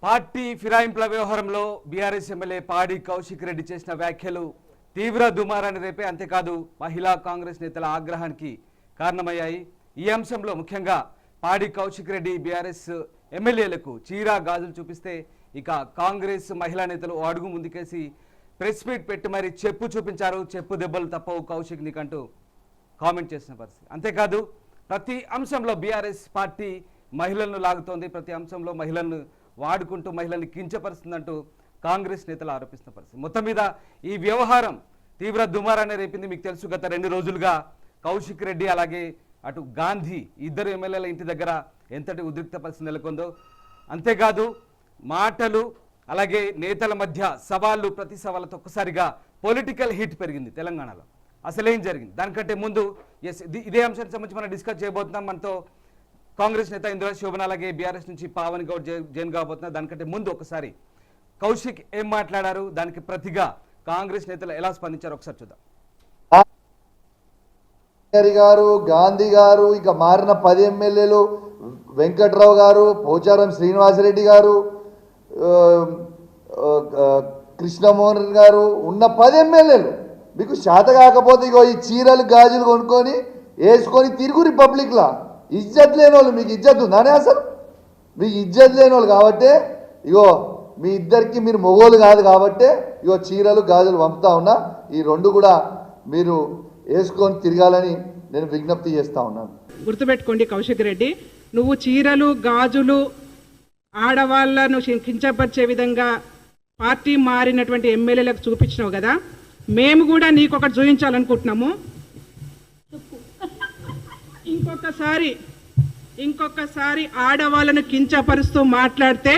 Party ఫిరాయింపుల వ్యవహారంలో BRS MLA పాడి కౌశిక్ రెడ్డి చేసిన వ్యాఖ్యలు తీవ్ర దుమారాన్ని రేపే, అంతేకాదు మహిళా కాంగ్రెస్ నేతల ఆగ్రహానికి కారణమయ్యాయి. ఈ అంశంలో ముఖ్యంగా పాడి కౌశిక్ రెడ్డి బీఆర్ఎస్ ఎమ్మెల్యేలకు చీరా గాజులు చూపిస్తే ఇక కాంగ్రెస్ మహిళా నేతలు అడుగు ముందుకేసి ప్రెస్ మీట్ పెట్టి మరి చెప్పు చూపించారు. చెప్పు దెబ్బలు తప్పవు కౌశిక్ నీకంటూ కామెంట్ చేసిన పరిస్థితి. అంతేకాదు ప్రతి అంశంలో బీఆర్ఎస్ పార్టీ మహిళలను లాగుతోంది, ప్రతి అంశంలో మహిళలను వాడుకుంటూ మహిళల్ని కించపరుస్తుందంటూ కాంగ్రెస్ నేతలు ఆరోపిస్తున్న పరిస్థితి. మొత్తం మీద ఈ వ్యవహారం తీవ్ర దుమారాన్ని రేపింది. మీకు తెలుసు, గత 2 రోజులుగా కౌశిక్ రెడ్డి అలాగే అటు గాంధీ ఇద్దరు ఎమ్మెల్యేల ఇంటి దగ్గర ఎంతటి ఉద్రిక్త పరిస్థితి నెలకొందో, అంతేకాదు మాటలు అలాగే నేతల మధ్య సవాళ్ళు, ప్రతి సవాళ్ళతో ఒక్కసారిగా పొలిటికల్ హీట్ పెరిగింది తెలంగాణలో. అసలేం జరిగింది దానికంటే ముందు ఇదే అంశానికి సంబంధించి మనం డిస్కస్ చేయబోతున్నాం. మనతో కాంగ్రెస్ నేత ఇందిరా శోభన్ అలాగే బీఆర్ఎస్ నుంచి పావన్ గౌడ్ జైన్ కాబోతున్నారు. దానికంటే ముందు ఒకసారి కౌశిక్ ఏం మాట్లాడారు, దానికి ప్రతిగా కాంగ్రెస్ నేతలు ఎలా స్పందించారు ఒకసారి చూద్దాం. గారు, గాంధీ గారు, ఇక మారిన 10 ఎమ్మెల్యేలు, వెంకట్రావు గారు, పోచారం శ్రీనివాసరెడ్డి గారు, కృష్ణమోహన్ గారు ఉన్న 10 ఎమ్మెల్యేలు మీకు శాత కాకపోతే ఇగో ఈ చీరలు గాజులు కొనుక్కొని వేసుకొని తిరుగు రిపబ్లిక్లా. ఇజ్జత్ లేని వాళ్ళు, మీకు ఇజ్జత్ ఉందానే? అసలు మీకు ఇజ్జత్ లేని వాళ్ళు కాబట్టే ఇగో మీ ఇద్దరికి మీరు మొగోలు కాదు కాబట్టే ఇగో చీరలు గాజులు పంపుతా ఉన్నా. ఈ 2 కూడా మీరు వేసుకొని తిరగాలని నేను విజ్ఞప్తి చేస్తా ఉన్నాను. గుర్తుపెట్టుకోండి కౌశిక్ రెడ్డి, నువ్వు చీరలు గాజులు ఆడవాళ్లను కించపరిచే విధంగా పార్టీ మారినటువంటి ఎమ్మెల్యేలకు చూపించినావు కదా, మేము కూడా నీకు ఒకటి చూపించాలనుకుంటున్నాము. ఇంకొకసారి ఆడవాళ్ళను కించపరుస్తూ మాట్లాడితే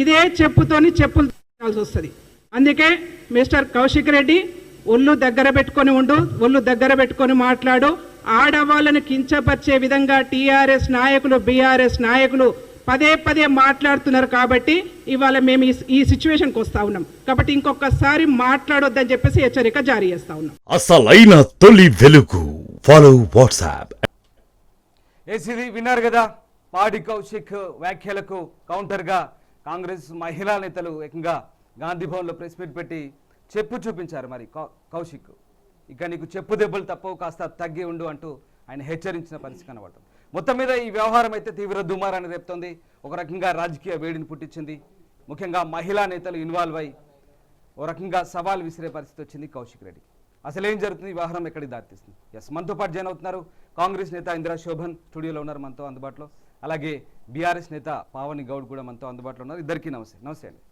ఇదే చెప్పుతోని చెప్పులు తీయాల్సి వస్తుంది. అందుకే మిస్టర్ కౌశిక్ రెడ్డి, ఒళ్ళు దగ్గర పెట్టుకొని ఉండు, ఒళ్ళు దగ్గర పెట్టుకొని మాట్లాడు. ఆడవాళ్ళను కించపరిచే విధంగా టీఆర్ఎస్ నాయకులు, బీఆర్ఎస్ నాయకులు పదే మాట్లాడుతున్నారు కాబట్టి ఇవాళ మేము ఈ సిచ్యువేషన్కి వస్తా ఉన్నాం. కాబట్టి ఇంకొకసారి మాట్లాడొద్దని చెప్పేసి హెచ్చరిక జారీ చేస్తా ఉన్నాం. అసలైన తొలి వెలుగు ఫాలో వాట్సాప్. ఏసీది విన్నారు కదా, పాడి కౌశిక్ వ్యాఖ్యలకు కౌంటర్గా కాంగ్రెస్ మహిళా నేతలు ఏకంగా గాంధీ భవన్లో ప్రెస్ మీట్ పెట్టి చెప్పు చూపించారు. మరి కౌశిక్, ఇక నీకు చెప్పు దెబ్బలు తప్పవు, కాస్త తగ్గి ఉండు అంటూ ఆయన హెచ్చరించిన పరిస్థితి కనబడటం. మొత్తం మీద ఈ వ్యవహారం అయితే తీవ్ర దుమారాన్ని రేపుతోంది, ఒక రకంగా రాజకీయ వేడిని పుట్టించింది. ముఖ్యంగా మహిళా నేతలు ఇన్వాల్వ్ అయి ఓ రకంగా సవాల్ విసిరే పరిస్థితి వచ్చింది కౌశిక్ రెడ్డి. అసలు ఏం జరుగుతుంది, ఈ వ్యవహారం ఎక్కడికి దారితీస్తుంది? మనతో పాటు జాయిన్ అవుతున్నారు కాంగ్రెస్ నేత ఇందిరా శోభన్, స్టూడియోలో ఉన్నారు మనతో అందుబాటులో. అలాగే బీఆర్ఎస్ నేత పావని గౌడ్ కూడా మనతో అందుబాటులో ఉన్నారు. ఇద్దరికీ నమస్తే అండి.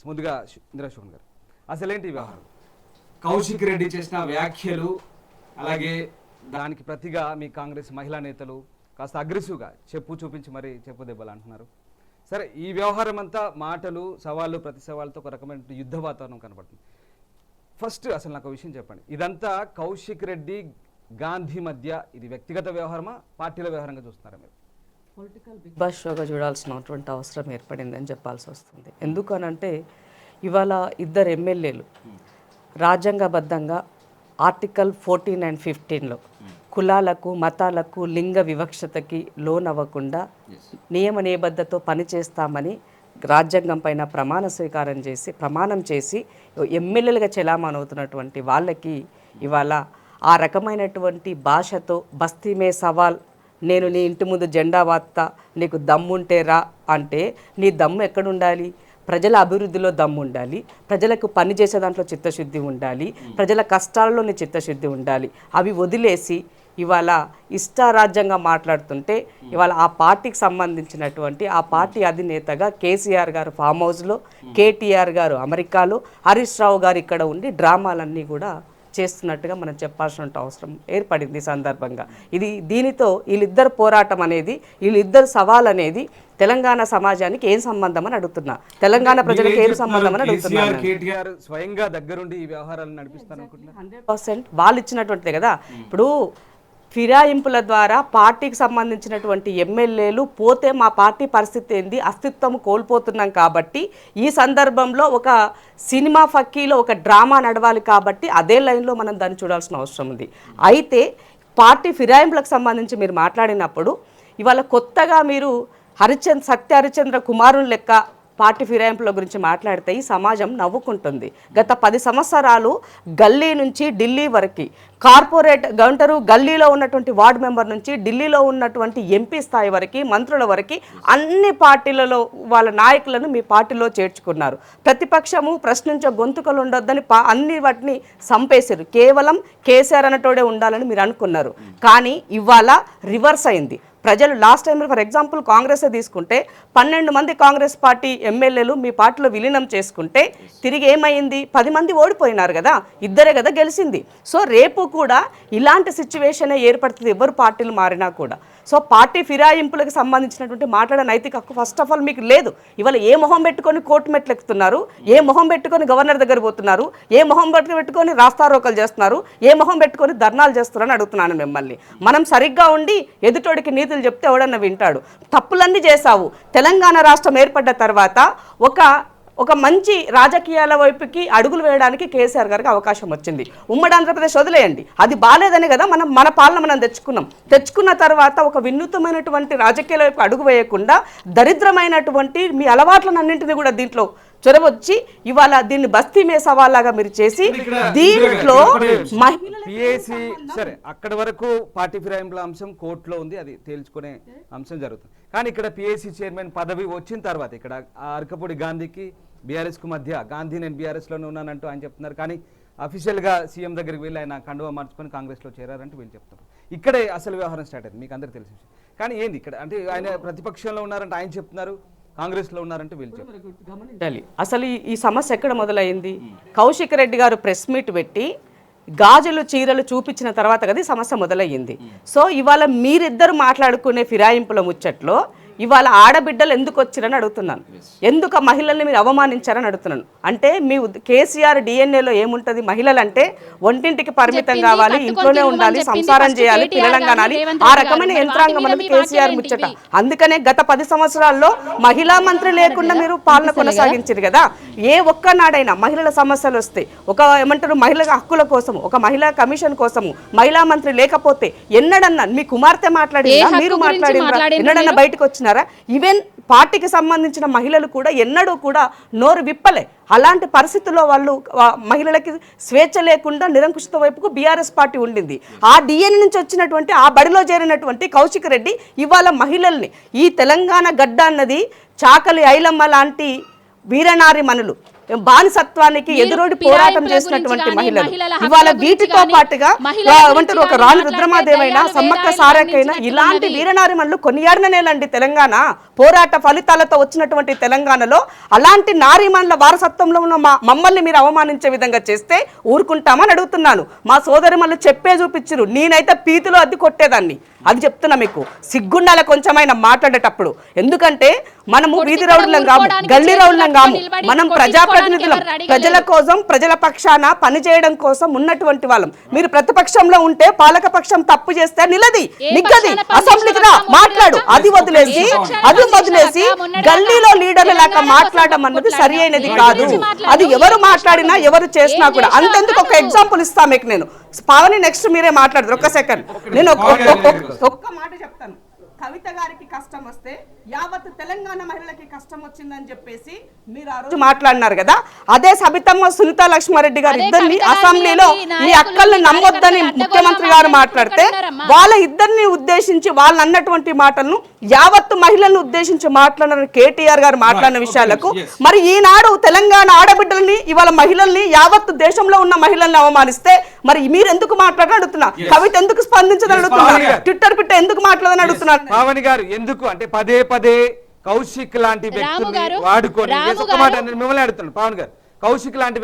ముందుగా ఇందిరా శోభన్ గారు, అసలేంటి ఈ వ్యవహారం? కౌశిక్ రెడ్డి చేసిన వ్యాఖ్యలు అలాగే దానికి ప్రతిగా మీ కాంగ్రెస్ మహిళా నేతలు కాస్త అగ్రెసివ్గా చెప్పు చూపించి మరి చెప్పు దెబ్బలు అంటున్నారు. సరే, ఈ వ్యవహారం అంతా మాటలు, సవాళ్ళు, ప్రతి సవాళ్ళతో ఒక రకమైన యుద్ధ వాతావరణం కనబడుతుంది. ఫస్ట్ అసలు నాకు విషయం చెప్పండి, ఇదంతా కౌశిక్ రెడ్డి గాంధీ మధ్య ఇది వ్యక్తిగత వ్యవహారమా, పార్టీల వ్యవహారంగా చూస్తున్నారా మీరు? పొలిటికల్ బిగ్ బాస్ షోగా చూడాల్సినటువంటి అవసరం ఏర్పడిందని చెప్పాల్సి వస్తుంది. ఎందుకనంటే ఇవాళ 2 ఎమ్మెల్యేలు రాజ్యాంగబద్ధంగా ఆర్టికల్ 14 and 15లో కులాలకు, మతాలకు, లింగ వివక్షతకి లోనవ్వకుండా నియమ నిబద్ధతతో పనిచేస్తామని రాజ్యాంగం పైన ప్రమాణం చేసి ఎమ్మెల్యేలుగా చెలామణవుతున్నటువంటి వాళ్ళకి ఇవాళ ఆ రకమైనటువంటి భాషతో బస్తీమే సవాల్, నేను నీ ఇంటి ముందు జెండా వాత్తా, నీకు దమ్ముంటే రా అంటే నీ దమ్ము ఎక్కడుండాలి? ప్రజల అభివృద్ధిలో దమ్ము ఉండాలి, ప్రజలకు పని చేసే దాంట్లో చిత్తశుద్ధి ఉండాలి, ప్రజల కష్టాల్లోని చిత్తశుద్ధి ఉండాలి. అవి వదిలేసి ఇవాళ ఇష్టారాజ్యంగా మాట్లాడుతుంటే ఇవాళ ఆ పార్టీకి సంబంధించినటువంటి ఆ పార్టీ అధినేతగా కేసీఆర్ గారు ఫామ్ హౌస్లో, కేటీఆర్ గారు అమెరికాలో, హరీష్ రావు గారు ఇక్కడ ఉండి డ్రామాలన్నీ కూడా చేస్తున్నట్టుగా మనం చెప్పాల్సిన అవసరం ఏర్పడింది ఈ సందర్భంగా. దీనితో వీళ్ళిద్దరు పోరాటం అనేది, వీళ్ళిద్దరు సవాల్ అనేది తెలంగాణ సమాజానికి ఏం సంబంధం అని అడుగుతున్నా, తెలంగాణ ప్రజలకు ఏం సంబంధం అని అడుగుతున్నా. 100% వాళ్ళు ఇచ్చినటువంటిదే కదా. ఇప్పుడు ఫిరాయింపుల ద్వారా పార్టీకి సంబంధించినటువంటి ఎమ్మెల్యేలు పోతే మా పార్టీ పరిస్థితి ఏంది, అస్తిత్వం కోల్పోతున్నాం. కాబట్టి ఈ సందర్భంలో ఒక సినిమా ఫక్కీలో ఒక డ్రామా నడవాలి కాబట్టి అదే లైన్లో మనం దాన్ని చూడాల్సిన అవసరం ఉంది. అయితే పార్టీ ఫిరాయింపులకు సంబంధించి మీరు మాట్లాడినప్పుడు ఇవాళ కొత్తగా మీరు సత్య హరిచంద్ర కుమారుని లెక్క పార్టీ ఫిరాయింపుల గురించి మాట్లాడితే ఈ సమాజం నవ్వుకుంటుంది. గత 10 సంవత్సరాలు గల్లీ నుంచి ఢిల్లీ వరకు కార్పొరేట్ గంటరు గల్లీలో ఉన్నటువంటి వార్డు మెంబర్ నుంచి ఢిల్లీలో ఉన్నటువంటి ఎంపీ స్థాయి వరకు మంత్రుల వరకు అన్ని పార్టీలలో వాళ్ళ నాయకులను మీ పార్టీలో చేర్చుకున్నారు. ప్రతిపక్షము ప్రశ్నించే గొంతుకలు ఉండొద్దని అన్ని వాటిని సంపేశారు. కేవలం కేసీఆర్ అన్నటోడే ఉండాలని మీరు అనుకున్నారు. కానీ ఇవాళ రివర్స్ అయింది. ప్రజలు last time for example Congress తీసుకుంటే 12 మంది కాంగ్రెస్ పార్టీ ఎమ్మెల్యేలు మీ పార్టీలో విలీనం చేసుకుంటే తిరిగి ఏమైంది, 10 మంది ఓడిపోయినారు కదా, ఇద్దరే కదా గెలిచింది. సో రేపు కూడా ఇలాంటి సిచ్యువేషనే ఏర్పడుతుంది ఎవరు పార్టీలు మారినా కూడా. సో పార్టీ ఫిరాయింపులకు సంబంధించినటువంటి మాట్లాడే నైతిక హక్కు ఫస్ట్ ఆఫ్ ఆల్ మీకు లేదు. ఇవాళ ఏ మొహం పెట్టుకొని కోర్టు మెట్లు ఎక్కుతున్నారు, ఏ మొహం పెట్టుకొని గవర్నర్ దగ్గర పోతున్నారు, ఏ మొహం పెట్టుకొని రాస్తారోకలు చేస్తున్నారు, ఏ మొహం పెట్టుకొని ధర్నాలు చేస్తున్నారని అడుగుతున్నాను మిమ్మల్ని. మనం సరిగ్గా ఉండి ఎదుటోడికి నీతులు చెప్తే ఎవడన్నా వింటాడు. తప్పులన్నీ చేశావు. తెలంగాణ రాష్ట్రం ఏర్పడ్డ తర్వాత ఒక మంచి రాజకీయాల వైపుకి అడుగులు వేయడానికి కేసీఆర్ గారికి అవకాశం వచ్చింది. ఉమ్మడి ఆంధ్రప్రదేశ్ వదిలేయండి, అది బాలేదని కదా మన పాలన మనం తెచ్చుకున్న తర్వాత ఒక వినూతమైనటువంటి రాజకీయాల వైపు అడుగు వేయకుండా దరిద్రమైనటువంటి మీ అలవాట్లన్నింటినీ కూడా దీంట్లో చొరవచ్చి ఇవాళ దీన్ని బస్తీ మే సవాల్లాగా మీరు చేసి దీంట్లో పిఏసి సరే అక్కడి వరకు పార్టీ ఫిరాయింపుల అంశం కోర్టులో ఉంది, అది తేల్చుకునే అంశం జరుగుతుంది. కానీ ఇక్కడ పిఏసి చైర్మన్ పదవి వచ్చిన తర్వాత ఇక్కడ అరకపూడి గాంధీకి బీఆర్ఎస్ కు మధ్య గాంధీ నేను బీఆర్ఎస్ లోనే ఉన్నానంటూ ఆయన చెప్తున్నారు. కానీ అఫీషియల్ గా సీఎం దగ్గరికి వెళ్ళి ఆయన కండువా మార్చుకొని కాంగ్రెస్ లో చేరారంటూ వీళ్ళు చెప్తున్నారు. ఇక్కడే అసలు వ్యవహారం స్టార్ట్ అయింది, మీకు అందరికీ తెలిసి. కానీ ఏంది ఇక్కడ అంటే ఆయన ప్రతిపక్షంలో ఉన్నారంటే ఆయన చెప్తున్నారు, కాంగ్రెస్ లో ఉన్నారంటే వీళ్ళు చెప్తున్నారు. అసలు ఈ సమస్య ఎక్కడ మొదలైంది? కౌశిక్ రెడ్డి గారు ప్రెస్ మీట్ పెట్టి గాజులు చీరలు చూపించిన తర్వాత కదా ఈ సమస్య మొదలయ్యింది. సో ఇవాళ మీరిద్దరు మాట్లాడుకునే ఫిరాయింపుల ముచ్చట్లో ఇవాళ ఆడబిడ్డలు ఎందుకు వచ్చిరని అడుగుతున్నాను. ఎందుకు మహిళల్ని మీరు అవమానించారని అడుగుతున్నాను. అంటే మీ కేసీఆర్ డిఎన్ఏలో ఏముంటుంది? మహిళలు అంటే ఒంటింటికి పరిమితం కావాలి, ఇంట్లోనే ఉండాలి, సంసారం చేయాలి, పిల్లలను కనాలి, ఆ రకమైన యంత్రాంగం అనేది కేసీఆర్ ముచ్చట. అందుకనే గత 10 సంవత్సరాల్లో మహిళా మంత్రి లేకుండా మీరు పాలన కొనసాగించారు కదా. ఏ ఒక్కనాడైనా మహిళల సమస్యలు వస్తే ఏమంటారు మహిళల హక్కుల కోసం, ఒక మహిళా కమిషన్ కోసము మహిళా మంత్రి లేకపోతే ఎన్నడన్నా మీ కుమార్తె మాట్లాడినా, మీరు మాట్లాడినా, ఎన్నడన్నా బయటకు వచ్చినారా? ఈవెన్ పార్టీకి సంబంధించిన మహిళలు కూడా ఎన్నడూ కూడా నోరు విప్పలే. అలాంటి పరిస్థితుల్లో వాళ్ళు మహిళలకి స్వేచ్ఛ లేకుండా నిరంకుశత వైపుకు బీఆర్ఎస్ పార్టీ ఉండింది. ఆ డిఎన్ నుంచి వచ్చినటువంటి ఆ బడిలో చేరినటువంటి కౌశిక్ రెడ్డి ఇవాళ మహిళల్ని ఈ తెలంగాణ గడ్డ అన్నది చాకలి ఐలమ్మ లాంటి వీరనారి మనులు బానిసత్వానికి ఎదురోడి పోరాటం చేసినటువంటి మహిళలు ఇవాళ వీటితో పాటుగా ఏమంటారు ఒక రాణి రుద్రమాదేవైనా సమ్మక్క సారకైనా ఇలాంటి వీరనారి మనులు కొనియాడిననేలండి తెలంగాణ పోరాట ఫలితాలతో వచ్చినటువంటి తెలంగాణలో. అలాంటి నారీమణుల వారసత్వంలో ఉన్న మమ్మల్ని మీరు అవమానించే విధంగా చేస్తే ఊరుకుంటామని అడుగుతున్నాను. మా సోదరి మళ్ళీ చెప్పే చూపించరు, నేనైతే పీతులో అద్దె కొట్టేదాన్ని. అది చెప్తున్నా మీకు, సిగ్గుండాల కొంచెమైనా మాట్లాడేటప్పుడు. ఎందుకంటే మనము వీధి రౌడ్లం కాము, గల్లీ రౌడ్లం కాము, మనం ప్రజాప్రతినిధులం. ప్రజల కోసం ప్రజల పక్షాన పనిచేయడం కోసం ఉన్నటువంటి వాళ్ళం. మీరు ప్రతిపక్షంలో ఉంటే పాలక పక్షం తప్పు చేస్తే నిగ్గది అసెంబ్లీకి రా మాట్లాడు. అది వదిలేసి గల్లీలో లీడర్ల లాగా మాట్లాడడం అన్నది సరి అయినది కాదు. అది ఎవరు మాట్లాడినా ఎవరు చేసినా కూడా. అంతెందుకు ఒక ఎగ్జాంపుల్ ఇస్తా మీకు నేను. పావని నెక్స్ట్ మీరే మాట్లాడతారు. ఒక్క సెకండ్, నేను ఒక్క మాట చెప్తాను. కవిత గారికి కష్టం వస్తే యావత్ తెలంగాణ మహిళలకి కష్టం వచ్చిందని చెప్పేసి మీరు ఆ రోజు మాట్లాడినారు కదా. అదే సబితమ్మ సునీతా లక్ష్మారెడ్డి గారు ఇద్దరిని అసెంబ్లీలో ఈ అక్కల్ని నమ్మొద్దని ముఖ్యమంత్రి గారు మాట్లాడితే వాళ్ళ ఇద్దరిని ఉద్దేశించి వాళ్ళు అన్నటువంటి మాటలను యావత్తు మహిళలను ఉద్దేశించి మాట్లాడిన కేటీఆర్ గారు మాట్లాడిన విషయాలకు మరి ఈనాడు తెలంగాణ ఆడబిడ్డలని ఇవాళ మహిళల్ని యావత్తు దేశంలో ఉన్న మహిళల్ని అవమానిస్తే మరి మీరు ఎందుకు మాట్లాడని అడుగుతున్నా. కవిత ఎందుకు స్పందించదని అడుగుతున్నా. ట్విట్టర్ పిట్ట ఎందుకు మాట్లాడని అడుగుతున్నారు. పావని గారు ఎందుకు అంటే పదే పదే కౌశిక్ లాంటి వ్యక్తుల్ని వాడుకొని ఒక మాట మిమ్మల్ని అడుగుతున్నాను. పవన్ గారు కౌశిక్ లాంటి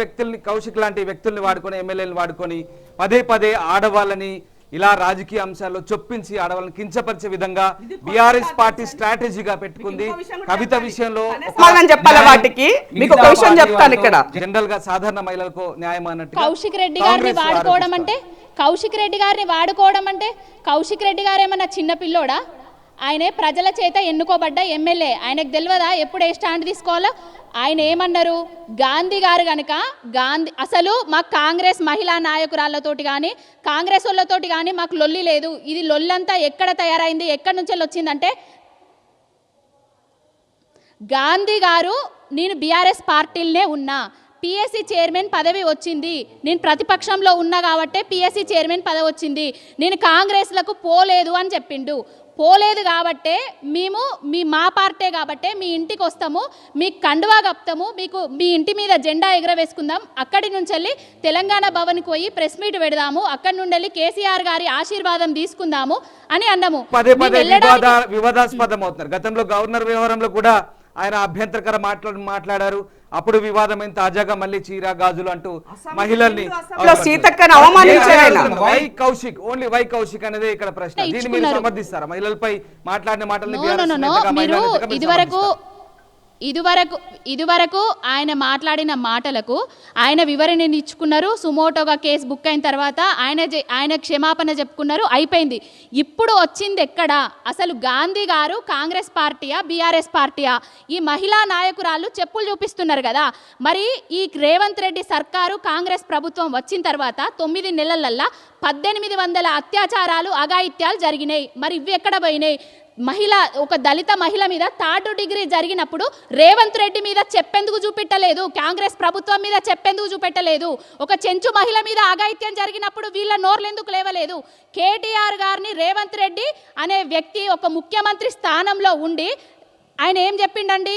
వ్యక్తుల్ని వాడుకొని ఎమ్మెల్యేలను వాడుకొని పదే పదే ఆడవాళ్ళని ఇలా రాజకీయ అంశాల్లో చొప్పించి ఆడవాళ్ళని కించపరిచే విధంగా బీఆర్ఎస్ పార్టీ స్ట్రాటజీగా పెట్టుకుంది. కవిత విషయంలో జనరల్ గా సాధారణ మహిళలకు న్యాయం అన్నట్టు కౌశిక్ రెడ్డి గారిని వాడుకోవడం అంటే కౌశిక్ రెడ్డి గారు ఏమన్నా చిన్న పిల్లోడా? ఆయనే ప్రజల చేత ఎన్నుకోబడ్డ ఎమ్మెల్యే. ఆయనకు తెలియదా ఎప్పుడు ఏ స్టాండ్ తీసుకోవాలో? ఆయన ఏమన్నారు, గాంధీ గారు కనుక అసలు మాకు కాంగ్రెస్ మహిళా నాయకురాళ్ళతోటి కానీ కాంగ్రెస్ వాళ్ళతోటి కానీ మాకు లొల్లి లేదు. ఇది లొల్లంతా ఎక్కడ తయారైంది, ఎక్కడి నుంచి వచ్చిందంటే గాంధీ గారు నేను బీఆర్ఎస్ పార్టీలనే ఉన్నా, పిఎస్సి చైర్మన్ పదవి వచ్చింది, నేను ప్రతిపక్షంలో ఉన్నా కాబట్టే పిఎస్సి చైర్మన్ పదవి వచ్చింది, నేను కాంగ్రెస్లకు పోలేదు అని చెప్పిండు. పోలేదు కాబట్టే మేము మా పార్టీ కాబట్టే మీ ఇంటికి వస్తాము, మీకు కండువా కప్తాము, మీకు మీ ఇంటి మీద జెండా ఎగరవేసుకుందాం, అక్కడి నుంచి వెళ్ళి తెలంగాణ భవన్కి పోయి ప్రెస్ మీట్ పెడదాము, అక్కడి నుండి వెళ్ళి కేసీఆర్ గారి ఆశీర్వాదం తీసుకుందాము అని అన్నాము. పదే పదే వివాదాస్పదం అవుతున్నారు. గతంలో గవర్నర్ వ్యవహారంలో కూడా ఆయన అభ్యంతరకర మాట్లాడారు. అప్పుడు వివాదమైన తాజాగా మళ్ళీ చీర గాజులు అంటూ మహిళల్ని why Kaushik, only why Kaushik అనేది ఇక్కడ ప్రశ్న. దీన్ని మీరు సమర్థిస్తారా? మహిళలపై మాట్లాడిన మాటలు ఇదివరకు ఆయన మాట్లాడిన మాటలకు ఆయన వివరణ ఇచ్చుకున్నారు. సుమోటోగా కేసు బుక్ అయిన తర్వాత ఆయన క్షమాపణ చెప్పుకున్నారు, అయిపోయింది. ఇప్పుడు వచ్చింది ఎక్కడ? అసలు గాంధీ గారు కాంగ్రెస్ పార్టీయా బీఆర్ఎస్ పార్టీయా? ఈ మహిళా నాయకురాళ్ళు చెప్పులు చూపిస్తున్నారు కదా. మరి ఈ రేవంత్ రెడ్డి సర్కారు కాంగ్రెస్ ప్రభుత్వం వచ్చిన తర్వాత 9 నెలలల్లా 1800 అత్యాచారాలు అఘాయిత్యాలు జరిగినాయి. మరి ఇవి ఎక్కడ పోయినాయి? ఒక దళిత మహిళ మీద 3rd డిగ్రీ జరిగినప్పుడు రేవంత్ రెడ్డి మీద చెప్పేందుకు చూపెట్టలేదు, కాంగ్రెస్ ప్రభుత్వం మీద చెప్పేందుకు చూపెట్టలేదు. ఒక చెంచు మహిళ మీద అఘాయిత్యం జరిగినప్పుడు వీళ్ళ నోర్లు ఎందుకు లేవలేదు? కేటీఆర్ గారిని రేవంత్ రెడ్డి అనే వ్యక్తి ఒక ముఖ్యమంత్రి స్థానంలో ఉండి ఆయన ఏం చెప్పిండండి?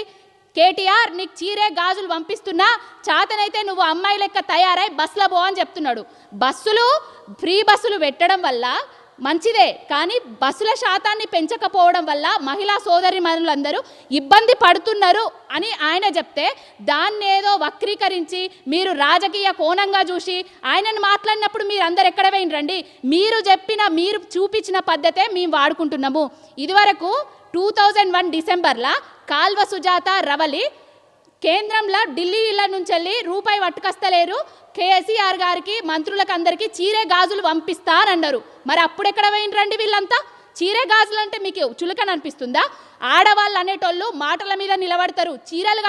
కేటీఆర్ నీకు చీరే గాజులు పంపిస్తున్నా, చాతనైతే నువ్వు అమ్మాయి లెక్క తయారై బస్సులో పో అని చెప్తున్నాడు. ఫ్రీ బస్సులు పెట్టడం వల్ల మంచిదే, కానీ బస్సుల శాతాన్ని పెంచకపోవడం వల్ల మహిళా సోదరిమణులందరూ ఇబ్బంది పడుతున్నారు అని ఆయన చెప్తే దాన్ని ఏదో వక్రీకరించి మీరు రాజకీయ కోణంగా చూసి ఆయనను మాట్లాడినప్పుడు మీరు అందరు ఎక్కడ పోయినరండి? మీరు చూపించిన పద్ధతే మేము వాడుకుంటున్నాము. ఇదివరకు 2001 డిసెంబర్లో కాల్వ సుజాత రవలి కేంద్రంలో ఢిల్లీల నుంచి వెళ్ళి రూపాయి పట్టుకొస్తలేరు, కేసీఆర్ గారికి మంత్రులకు అందరికీ చీరే గాజులు పంపిస్తారన్నారు. మరి అప్పుడు ఎక్కడ పోయినరండి వీళ్ళంతా? చీరే గాజులు అంటే మీకు చులకన అనిపిస్తుందా? ఆడవాళ్ళు అనేటోళ్ళు మాటల మీద నిలబడతారు, చీరలు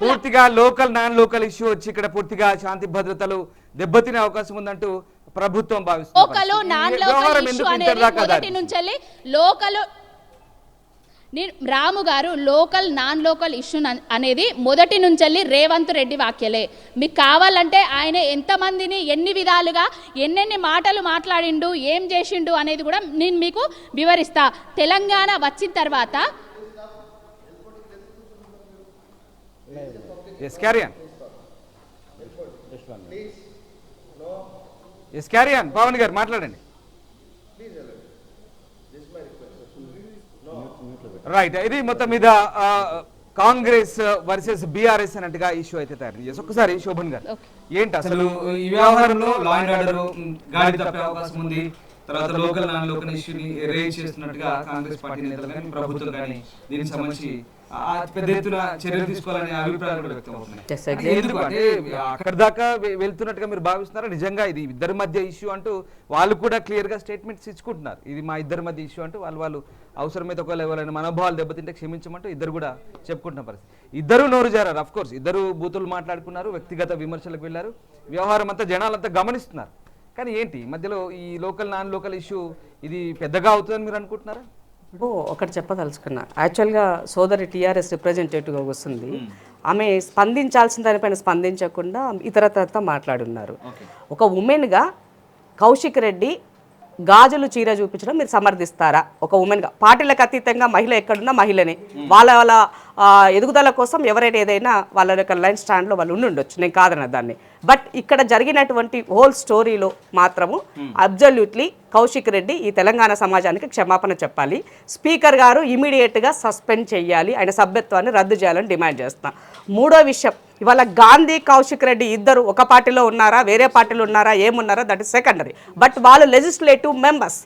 పూర్తిగా లోకల్ నాన్ లోకల్ ఇష్యూ వచ్చి ఇక్కడ పూర్తిగా శాంతి భద్రతలు దెబ్బతినే అవకాశం ఉందంటూ ప్రభుత్వం భావిస్తుంది. రాము గారు లోకల్ నాన్ లోకల్ ఇష్యూ అనేది మొదటి నుంచి రేవంత్ రెడ్డి వాక్యలే. మీకు కావాలంటే ఆయన ఎంతమందిని ఎన్ని విధాలుగా ఎన్నెన్ని మాటలు మాట్లాడిండు, ఏం చేసిండు అనేది కూడా నేను మీకు వివరిస్తా. తెలంగాణ వచ్చిన తర్వాత పవన్ గారు మాట్లాడండి. రైట్, ఇది మొత్తం మీద కాంగ్రెస్ వర్సెస్ బీఆర్ఎస్ అన్నట్టుగా ఇష్యూ అయితే తయారు చేసి ఒకసారి శోభన్ గారు ఏంటి అసలు ఈ వ్యవహారంలో లా అండ్ ఆర్డర్ గాడి తప్పే అవకాశం ఉంది, తర్వాత లోకల్ నాన్ లోకల్ ఇష్యూని రేజ్ చేస్తున్నట్టుగా కాంగ్రెస్ పార్టీ నేతలు కానీ ప్రభుత్వం కానీ దీనికి సంబంధించి పెద్ద ఎత్తున చర్యలు తీసుకోవాలనే అభిప్రాయాలు కూడా వ్యక్తం అవుతున్నాయి. ఎందుకంటే అక్కడ దాకా వెళ్తున్నట్టుగా మీరు భావిస్తున్నారా? నిజంగా ఇది ఇద్దరి మధ్య ఇష్యూ అంటూ వాళ్ళు కూడా క్లియర్ గా స్టేట్మెంట్స్ ఇచ్చుకుంటున్నారు. ఇది మా ఇద్దరి మధ్య ఇష్యూ అంటూ వాళ్ళు అవసరమైతే ఒకవేళ ఎవరైనా మనోభావాలు దెబ్బతింటే క్షమించమంటూ ఇద్దరు కూడా చెప్పుకుంటున్న పరిస్థితి. ఇద్దరు నోరు జారారు, అఫ్ కోర్స్ ఇద్దరు బూతులు మాట్లాడుకున్నారు, వ్యక్తిగత విమర్శలకు వెళ్ళారు, వ్యవహారం అంతా జనాలంతా గమనిస్తున్నారు. కానీ ఏంటి మధ్యలో ఈ లోకల్ నాన్ లోకల్ ఇష్యూ ఇది పెద్దగా అవుతుందని మీరు అనుకుంటున్నారా? ఒకటి చెప్పదలుచుకున్నా. యాక్చువల్గా సోదరి టీఆర్ఎస్ రిప్రజెంటేటివ్గా వస్తుంది, ఆమె స్పందించాల్సిన దానిపైన స్పందించకుండా ఇతరత్ర మాట్లాడున్నారు. ఒక ఉమెన్గా కౌశిక్ రెడ్డి గాజులు చీర చూపించడం మీరు సమర్థిస్తారా? ఒక ఉమెన్గా పార్టీలకు అతీతంగా మహిళ ఎక్కడున్నా మహిళనే, వాళ్ళ ఎదుగుదల కోసం ఎవరైనా ఏదైనా వాళ్ళ యొక్క లైన్ స్టాండ్లో వాళ్ళు ఉండొచ్చు, నేను కాదన్న దాన్ని. బట్ ఇక్కడ జరిగినటువంటి హోల్ స్టోరీలో మాత్రము అబ్జల్యూట్లీ కౌశిక్ రెడ్డి ఈ తెలంగాణ సమాజానికి క్షమాపణ చెప్పాలి. స్పీకర్ గారు ఇమీడియట్గా సస్పెండ్ చేయాలి, ఆయన సభ్యత్వాన్ని రద్దు చేయాలని డిమాండ్ చేస్తున్నా. మూడో విషయం, ఇవాళ గాంధీ కౌశిక్ రెడ్డి ఇద్దరు ఒక పార్టీలో ఉన్నారా వేరే పార్టీలో ఉన్నారా ఏమున్నారా దట్ ఇస్ సెకండరీ. బట్ వాళ్ళు legislative members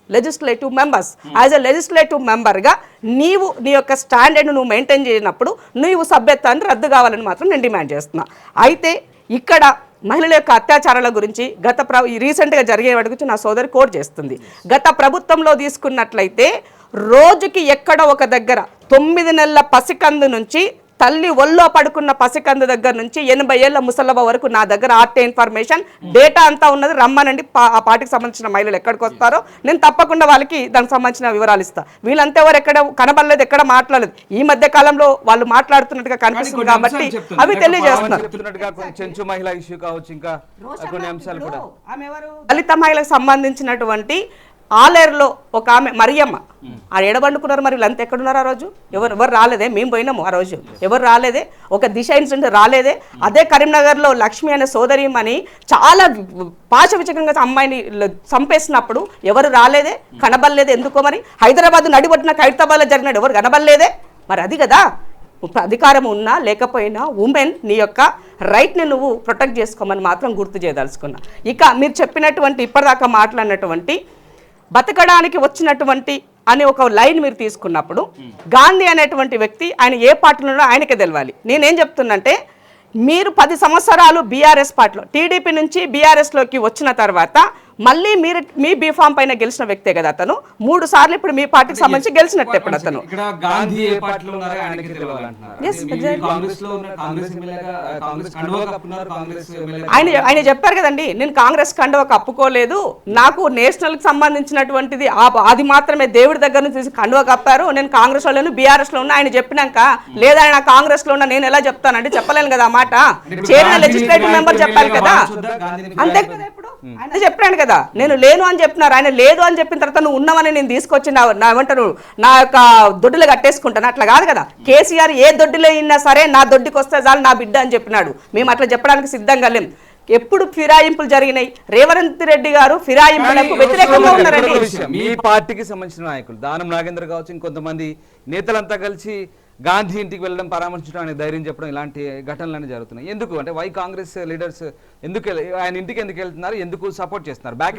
as a legislative మెంబర్గా నీవు నీ యొక్క స్టాండర్డ్ నువ్వు మెయింటైన్ చేయనప్పుడు నువ్వు సభ్యత్వాన్ని రద్దు కావాలని మాత్రం నేను డిమాండ్ చేస్తున్నా. అయితే ఇక్కడ మహిళల యొక్క అత్యాచారాల గురించి రీసెంట్గా జరిగే వాటి గురించి నా సోదరి కోట్ చేస్తుంది. గత ప్రభుత్వంలో తీసుకున్నట్లయితే రోజుకి ఎక్కడ ఒక దగ్గర 9 నెలల పసికందు నుంచి తల్లి ఒళ్ళో పడుకున్న పసికందు దగ్గర నుంచి 80 ఏళ్ల ముసలవ్వ వరకు నా దగ్గర ఆర్టీ ఇన్ఫర్మేషన్ డేటా అంతా ఉన్నది. రమ్మనండి, ఆ పార్టీకి సంబంధించిన మహిళలు ఎక్కడికి వస్తారో నేను తప్పకుండా వాళ్ళకి దానికి సంబంధించిన వివరాలు ఇస్తా. వీళ్ళంతా ఎవరు ఎక్కడ కనబడలేదు, ఎక్కడ మాట్లాడలేదు. ఈ మధ్య కాలంలో వాళ్ళు మాట్లాడుతున్నట్టుగా కనిపిస్తుంది కాబట్టి అవి తెలియజేస్తున్నారు. దళిత మహిళకు సంబంధించినటువంటి ఆలేరులో ఒక ఆమె మరియమ్మ, ఆ ఎడబండుకున్నారు. మరి వీళ్ళంతా ఎక్కడున్నారు ఆ రోజు? ఎవరు రాలేదే? మేము పోయినాము ఆ రోజు, ఎవరు రాలేదే? ఒక దిశ ఇన్సిడెంట్ రాలేదే? అదే కరీంనగర్లో లక్ష్మి అనే సోదరిమని చాలా పాశవిచకంగా అమ్మాయిని చంపేసినప్పుడు ఎవరు రాలేదే? కనబడలేదే? ఎందుకో మరి? హైదరాబాద్ నడిబొట్టిన ఖైరతాబాద్లో జరిగినట్టు ఎవరు కనబడలేదే? మరి అది కదా అధికారం ఉన్నా లేకపోయినా ఉమెన్ నీ యొక్క రైట్ని నువ్వు ప్రొటెక్ట్ చేసుకోమని మాత్రం గుర్తు చేయదలుచుకున్నా. ఇక మీరు చెప్పినటువంటి ఇప్పటిదాకా మాట్లాడినటువంటి బతకడానికి వచ్చినటువంటి అనే ఒక లైన్ మీరు తీసుకున్నప్పుడు గాంధీ అనేటువంటి వ్యక్తి ఆయన ఏ పార్టీలో ఆయనకే తెలవాలి. నేనేం చెప్తున్నంటే మీరు 10 సంవత్సరాలు బీఆర్ఎస్ పార్టీలో టీడీపీ నుంచి బీఆర్ఎస్లోకి వచ్చిన తర్వాత మళ్ళీ మీరు మీ బీఫామ్ పైన గెలిచిన వ్యక్తే కదా అతను. 3 సార్లు ఇప్పుడు మీ పార్టీకి సంబంధించి గెలిచినట్టు ఇప్పుడు అతను. ఆయన చెప్పారు కదండి, నేను కాంగ్రెస్ కండువా కప్పుకోలేదు, నాకు నేషనల్ కి సంబంధించినటువంటిది అది మాత్రమే దేవుడి దగ్గర నుంచి కండువా కప్పారు, నేను కాంగ్రెస్ లో బీఆర్ఎస్ లో ఉన్నా. ఆయన చెప్పినాక లేదా ఆయన కాంగ్రెస్ లో ఉన్నా నేను ఎలా చెప్తానంటే చెప్పలేను కదా ఆ మాట. చేరిన లెజిస్లేటివ్ మెంబర్ చెప్పాలి కదా, అంతే కదా. ఇప్పుడు ఆయన చెప్పాను కదా నేను లేను అని చెప్పినారు. ఆయన లేదు అని చెప్పిన తర్వాత నువ్వు ఉన్నావని నేను తీసుకొచ్చి నా ఏమంటారు నా యొక్క దొడ్డులు కట్టేసుకుంటాను, అట్లా కాదు కదా. కేసీఆర్ ఏ దొడ్డులో అయినా సరే నా దొడ్డికి వస్తే చాలు నా బిడ్డ అని చెప్పినాడు. మేము అట్లా చెప్పడానికి సిద్ధంగా లేం. ఎప్పుడు ఫిరాయింపులు జరిగినాయి? రేవంత్ రెడ్డి గారు ఫిరాయింపులకు వ్యతిరేకంగా ఉన్నారండి. మీ పార్టీకి సంబంధించిన నాయకులు దానం నాగేంద్ర కావచ్చు, ఇంకొంతమంది నేతలంతా కలిసి గాంధీ ఇంటికి వెళ్ళడం, పరామర్శించడం అనే ధైర్యం చెప్పడం, ఇలాంటి ఘటనలన్నీ జరుగుతున్నాయి. ఎందుకు అంటే వై కాంగ్రెస్ లీడర్స్ ఎందుకు ఆయన ఇంటికి ఎందుకు వెళ్తున్నారు, ఎందుకు సపోర్ట్ చేస్తున్నారు? బ్యాక్